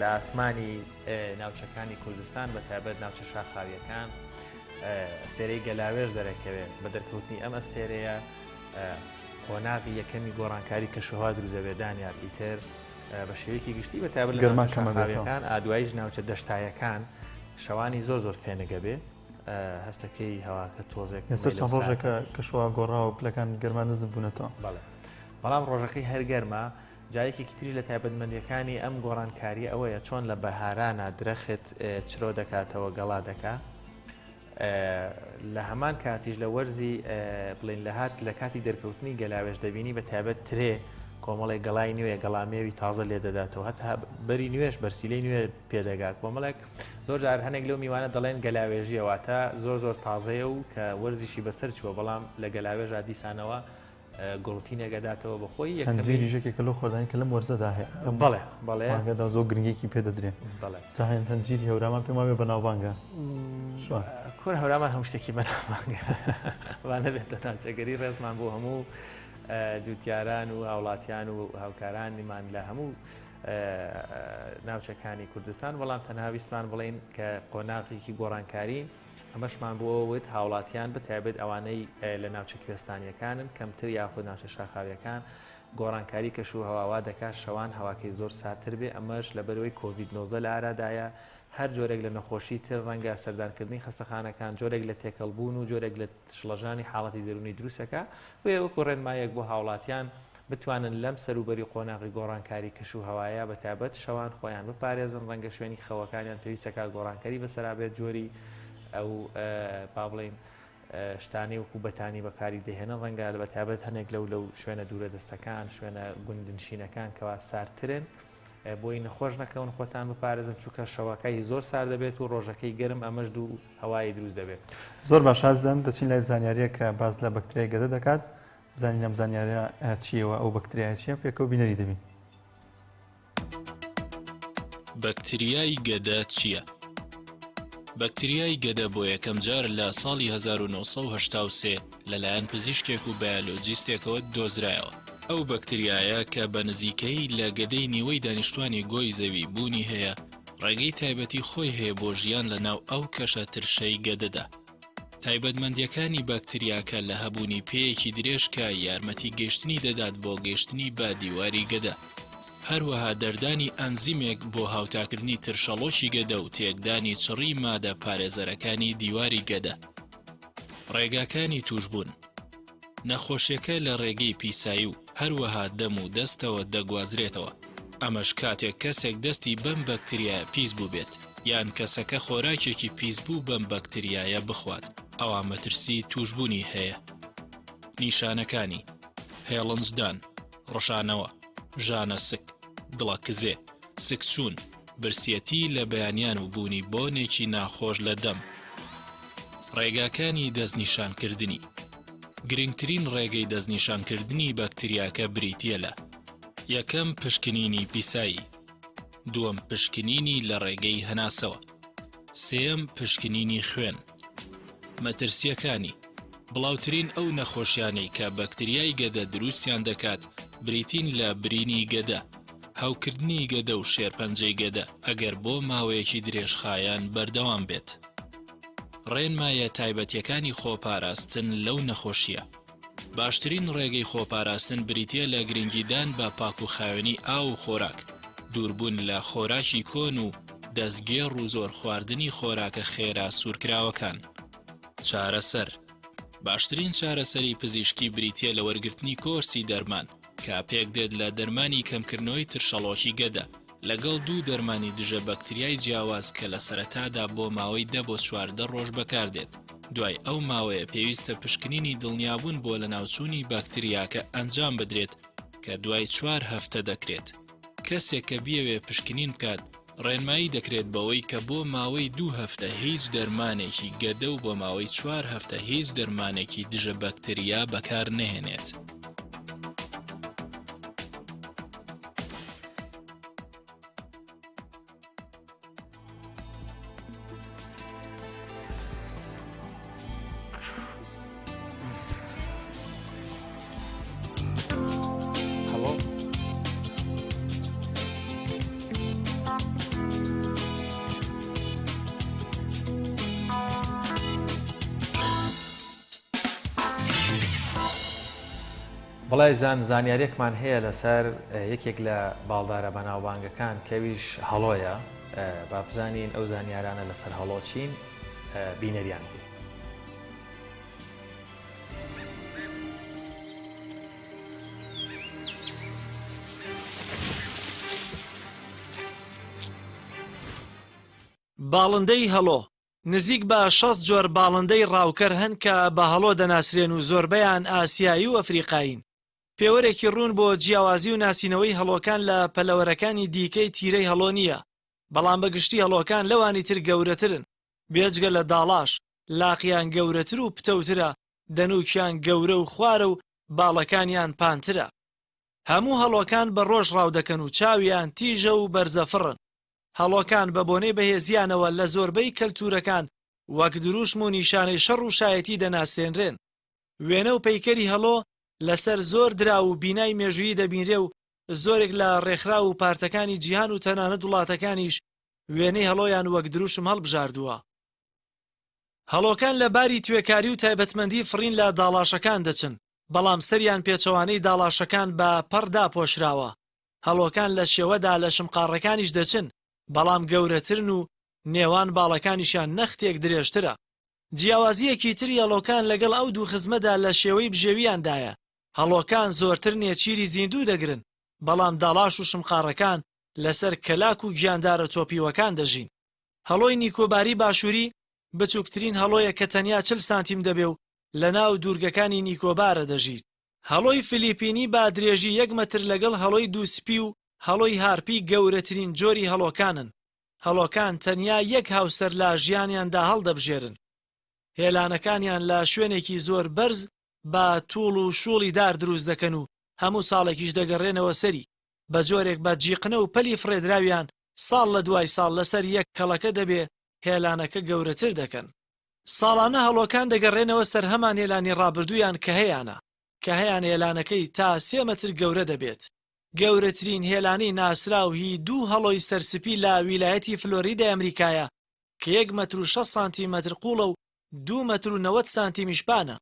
لە ئاسمانی ناوچەکانی کوردستان بە تایبەت ناوچە شاخاویەکان ئەستێرەی گەلاوێژ دەرەکەوێت بە دەرکەوتنی ئەم ئەستێرەیە قۆناغی یەکەمی گۆڕانکاری کەشوهوا دروزەبێدانیان ئیتر بە شێوەیەکی گشتی بە تایبەت لە ناوچە شاخاویەکان ئادواییش ناوچە دەشتایەکان شەوانی زۆر فێنەگە بێ هەستەکەی هەواکە تۆزێک چەند ڕۆژێکە کەشووا گۆڕاوە پلەکان گەرمان نزم بوونەتەوە. بەڵام ڕۆژەکەی هەرگەرمە جایەکی تری لە تایبەتمەندیەکانی ئەم گۆڕانکاری ئەوەیە چۆن لە بەهارانە درەخت چرۆ دەکاتەوە گەڵا دەکات لە هەمان کاتیش لە وەرزی بڵین لە هات لە کاتی دەرکەوتنی گەلاوێژ دەبینی بە تایبەت ترێ کۆمەڵی گەڵای نوێ گەڵامێوی تازە لێ دەداتەوە هەتا بەری نوێش بەرسیلەی نوێ پێدەگات کۆمەڵێک زۆر جار هەنێک لەو میوانە دەڵێن گەلاوێژیەوەتە زۆر تازەیە و کە وەرزیشی بەسەر چووە بەڵام لە گەلاوێژ دیسانەوە گوڵتی نەگەداتەوە بەخۆی هەنجیریژێکی کە لە خۆدانی کە لەم وەرزەدا هەیە بەڵێ زۆر گرنگێکی پێدەدرێن جاهێن هەنجیری هەورامان پێما بێ بەناوبانگە کۆر هەورامان هەموو شتێکی بەناوبانگە وانە بێتە ناوچەگەری ڕێزمان بۆ هەموو جوتیاران و هاوڵاتیان و هاوکارانیمان لە هەموو ناوچەکانی کوردستان بەڵام تەنها ویستمان بڵین کە قۆناغێکی گۆڕانکاری ئەمەشمان بۆەوەت هاوڵاتیان بتایبێت ئەوانەی لە ناوچە کوێستانیەکانن کەمتر یاخود ناوچە شاخاویەکان گۆڕانکاری کەشوو هەواوا دەکات شەوان هەواکەی زۆر ساتر بێ ئەمەش لە بەرەوەی کۆڤید-19 لە ئارادایە هەر جۆرێک لە نەخۆشی تر ڕەنگە سەردانکردنی خەستەخانەکان جۆرێک لە تێکەڵبوون و جۆرێک لە شڵەژانی حاڵەتی زەرونی دروستەکە وەکو ڕێنمایەک بۆ هاوڵاتیان بتوانن لەم سەروبەری قۆناغی گۆڕانکاری کەشوو هەوایە بە تایبەت شەوان خۆیان بپارێزن ڕەنگە شوێنی خەوەکانیان پێویستەکە گۆڕانکاری بەسەرابێت جۆری ئەو با بڵین شتانی وەکو بەتانی بەکاری دەهێنە ڕەنگە بە تایبەت هەنێک لەو شوێنە دوورە دەستەکان شوێنە گوندنشینەکان کەوا ساردترن بۆی نەخۆش نەکەون خۆتان بپارێزن چونکە شەوەکەی زۆر سارد دەبێت و ڕۆژەکەی گەرم ئەمەش دوو هەوای دروست دەبێت. زۆر باشازان دەچین لای زانیاریە کە باز لە بەکتریای گەدە دەکات زانین ئەم زانیاریە چیەوە ئەو بەکتریای چیە پێکەوە بینەری دەبین. بەکتریای گەدە چییە؟ بەکتریای گەدە بۆ یەکەم جار لە ساڵی 1970 لەلایەن پزیشکێک و بایۆلۆجیستێکەوە دۆزرایەوە. ئەو بەکتریایە کە بە نزیکەی لە گەدەی نیوەی دانیشتوانی گۆی زەوی بوونی هەیە ڕێگەی تایبەتی خۆی هەیە بۆ ژیان لەناو ئەو کەشە ترشەی گەدەدا. تایبەتمەندیەکانی بەکتریاکە لە هەبوونی پێیەکی درێژکە یارمەتی گەشتنی دەدات بۆ گەشتنی بە دیواری گەدە. هەروەها دەردانی ئەنزیمێک بۆ هاوتاکردنی ترشەڵۆشی گەدە و تێکدانی چڕی مادە پارێزەرەکانی دیواری گەدە. ڕێگاکانی توشبوون نەخۆشیەکە لە ڕێگەی پیسایی و هەروەها دەم و دەستەوە دەگوازرێتەوە. ئەمەش کاتێک کەسێک دەستی بەم بەکتریایە پیس بوو بێت یان کەسەکە خۆراکێکی پیس بوو بەم بەکتریایە بخوات ئەوە مەترسی توشبوونی هەیە. نیشانەکانی هێڵنجدان، ڕەشانەوە، ژانە سک، دڵەکزێ، سکچوون، برسیەتی لە بەیانیان و بوونی بۆنێکی ناخۆش لە دەم. ڕێگاکانی دەستنیشانکردنی گرنگترین ڕێگەی دەستنیشانکردنی بەکتریاکە بریتیە لە یەکەم پشکنینی پیسایی، دووەم پشکنینی لە ڕێگەی هەناسەوە، سێم پشکنینی خوێن. مەترسیەکانی بڵاوترین ئەو نەخۆشیانەی کە بەکتریای گەدە دروستیان دەکات بریتین لە برینی گەدە، هاوکردنی گەدە و شێرپەنجەی گەدە ئەگەر بۆ ماوەیەکی درێژخایان بەردەوام بێت. ڕێنمایە تایبەتیەکانی خۆپاراستن لەو نەخۆشیە. باشترین ڕێگەی خۆپاراستن بریتیە لە گرنگیدان بە پاکوخاوێنی ئاو و خۆراک، دووربوون لە خۆراکی کۆن و دەستگێڕ و زۆر خواردنی خۆراکە خێرا سوورکراوەکان. چارەسەر باشترین چارەسەری پزیشکی بریتیە لە وەرگرتنی کۆرسی دەرمان کە پێک دێت لە دەرمانی کەمکردنەوەی ترشەڵۆکی گەدە لەگەڵ دوو دەرمانی دژە بەکتریای جیاواز کە لە سەرەتادا بۆ ماوەی 10 بۆ 14 ڕۆژ بەکاردێت. دوای ئەو ماوەیە پێویستە پشکنینی دڵنیابوون بۆ لە ناوچوونی باکتریاکە ئەنجام بدرێت کە دوای 4 هەفتە دەکرێت. کەسێک کە بیەوێ پشکنین بکات ڕێنمایی دەکرێت بەوەی کە بۆ ماوەی 2 هەفتە هیچ دەرمانێکی گەدە و بۆ ماوەی 4 هەفتە هیچ دەرمانێکی دژە بەکتریا بەکار نەهێنێت. بەڵای زانیاریەکمان هەیە لەسەر یەکێک لە باڵدارە بەناوبانگەکان کەویش هەڵۆیە با بزانین ئەو زانیارانە لەسەر هەڵۆ چین بینەریان بێ. باڵندەی هەڵۆ نزیک بە 6 جۆر باڵندەی ڕاوکەر هەن کە بە هەڵۆ دەناسرێن و زۆربەیان ئاسیایی و ئەفریقاین. پێوەرێکی ڕوون بۆ جیاوازی و ناسینەوەی هەڵۆکان لە پەلەوەرەکانی دیکەی تیرەی هەڵۆ نییە، بەڵام بەگشتی هەڵۆکان لەوانی تر گەورەترن، بێجگە لە داڵاش لاقیان گەورەتر و پتەوترە، دەنووکیان گەورە و خوارە و باڵەکانیان پانترە. هەموو هەڵۆکان بە ڕۆژ ڕاودەکەن و چاویان تیژە و بەرزەفڕن. هەڵۆکان بە بۆنەی بەهێزیانەوە لە زۆربەی کەلتورەکان وەک دروشم و نیشانەی شەڕ و شایەتی دەناسێنرێن. وێنە و پەیکەری هەڵۆ لەسەر زۆر درا و بینای مێژویی دەبینرێ و زۆرێک لە ڕێکخرا و پارتەکانی جیهان و تەنانەت وڵاتەکانیش وێنەی هەڵۆیان وەک دروشم هەڵبژاردووە. هەڵۆکان لە باری توێکاری و تایبەتمەندی فڕین لە داڵاشەکان دەچن، بەڵام سەریان پێچەوانەی داڵاشەکان بە پەڕدا پۆشراوە. هەڵۆکان لە شێوەدا لە شمقاڕەکانیش دەچن، بەڵام گەورەترن و نێوان باڵەکانیشیان نەختێک درێژترە. جیاوازیەکی تری هەڵۆکان لەگەڵ ئەو دوو خزمەدا لە شێوەی بژێویاندایە. هەڵۆکان زۆرتر نێچیری زیندوو دەگرن، بەڵام داڵاش و شمقاڕەکان لەسەر کەلاک و گیاندارە تۆپیوەکان دەژین. هەڵۆی نیکۆباری باشووری بچووکترین هەڵۆیە کە تەنیا 40 سانتیم دەبێ و لە ناو دوورگەکانی نیکۆبارە دەژیت. هەڵۆی فلیپینی با درێژی 1 مەتر لەگەڵ هەڵۆی دووسپی و هەڵۆی هارپی گەورەترین جۆری هەڵۆکانن. هەڵۆکان تەنیا 1 هاوسەر لە ژیانیاندا هەڵدەبژێرن. هێلانەکانیان لە شوێنێکی زۆر بەرز بە تووڵ و شوڵی دار دروست دەکەن و هەموو ساڵێکیش دەگەڕێنەوە سەری. بە جۆرێک بە جیقنە و پەلی فرێدراویان ساڵ لە دوای ساڵ لەسەر 1 کەڵەکە دەبێ هێلانەکە گەورەتر دەکەن. ساڵانە هەڵۆکان دەگەڕێنەوە سەر هەمان هێلانی ڕابردوویان کە هەیەە، کە هەیەن هێلانەکەی تا 3 مەتر گەورە دەبێت. گەورەترین هێلانی ناسراوهی 2 هەڵۆی سەرسپی لە ویلایەتی فلۆریدای ئەمریکایە کە 1 مەتر و 6 سانتیمەتر قوڵە و 2 مەتر و 90 سانتیمیشپانە.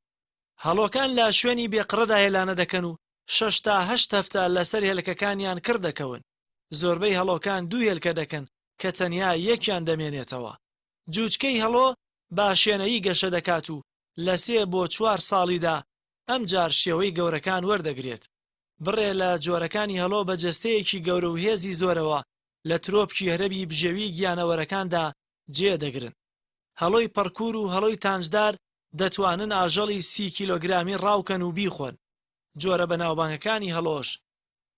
هەڵۆکان لە شوێنی بێقڕەدا هێلانە دەکەن و 6 تا 8 هەفتە لەسەر هێلکەکانیان کردەکەون. زۆربەی هەڵۆکان 2 هێلکە دەکەن کە تەنیا یەکیان دەمێنێتەوە. جووچکەی هەڵۆ باشێنەیی گەشە دەکات و لە 3 بۆ 4 ساڵیدا ئەم جار شێوەی گەورەکان وەردەگرێت. بڕێ لە جۆرەکانی هەڵۆ بە جەستەیەکی گەورە و هێزی زۆرەوە لە ترۆپکی هەرەبی بژێوی گیانەوەرەکاندا جێدەگرن. هەڵۆی پەرکوور و هەڵۆی تانجدار دەتوانن ئاژەڵی 30 کیلۆگرامی ڕاوکەن و بیخۆن. جۆرە بەناوبانگەکانی هەڵۆش: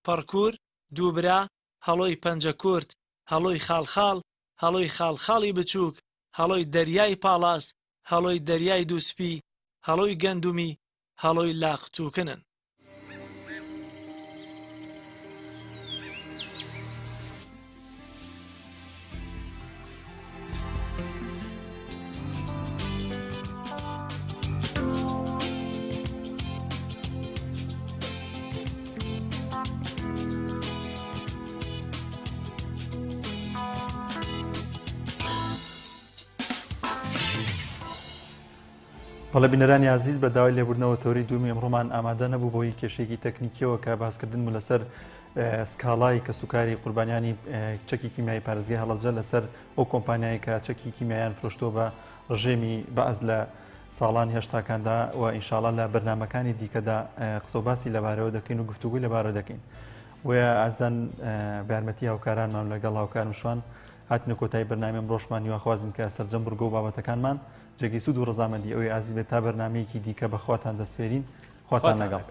پەرکوور، دووبرا، هەڵۆی پەنجە کورت، هەڵۆی خاڵخاڵ، هەڵۆی خاڵخاڵی بچووک، هەڵۆی دەریای پاڵاس، هەڵۆی دەریای دووسپی، هەڵۆی گەندومی، هەڵۆی لاقتووکنن. بەڵێ بینەرانی عزیز بە داوای لێبوردنەوە تۆری دومی ئەمڕۆمان ئامادە نەبوو بۆی کێشێکی تەکنیکیەوە کە باسکردن بوو لەسەر سکاڵای کە سوکاری قوربانیانی چەکی کیمیایی پارێزگای هەڵەبجە لەسەر ئەو کۆمپانیایی کە چەکی کیمیایان فرۆشتۆ بە ڕژێمی بەعەز لە ساڵانی هێشتاکاندا و ئینشاڵڵا لە بەرنامەکانی دیکەدا قسە و باسی لەبارەوە دەکەین و گفتوگوی لەبارە دەکەین. وە ئازان بارمەتی هاوکارانمان لەگەڵ هاوکار شوان هاتنە کۆتایی بەرنامەم ڕۆژمان نیواخوازم کە سەرجەم بڕگۆ و بابەتەکانمان جێگەی سوود و ڕزامەندی ئەوەی ئازیز بێت تا بەرنامەیەکی دیکە بەخواتان دەستپێرین خواتان لەگەڵ.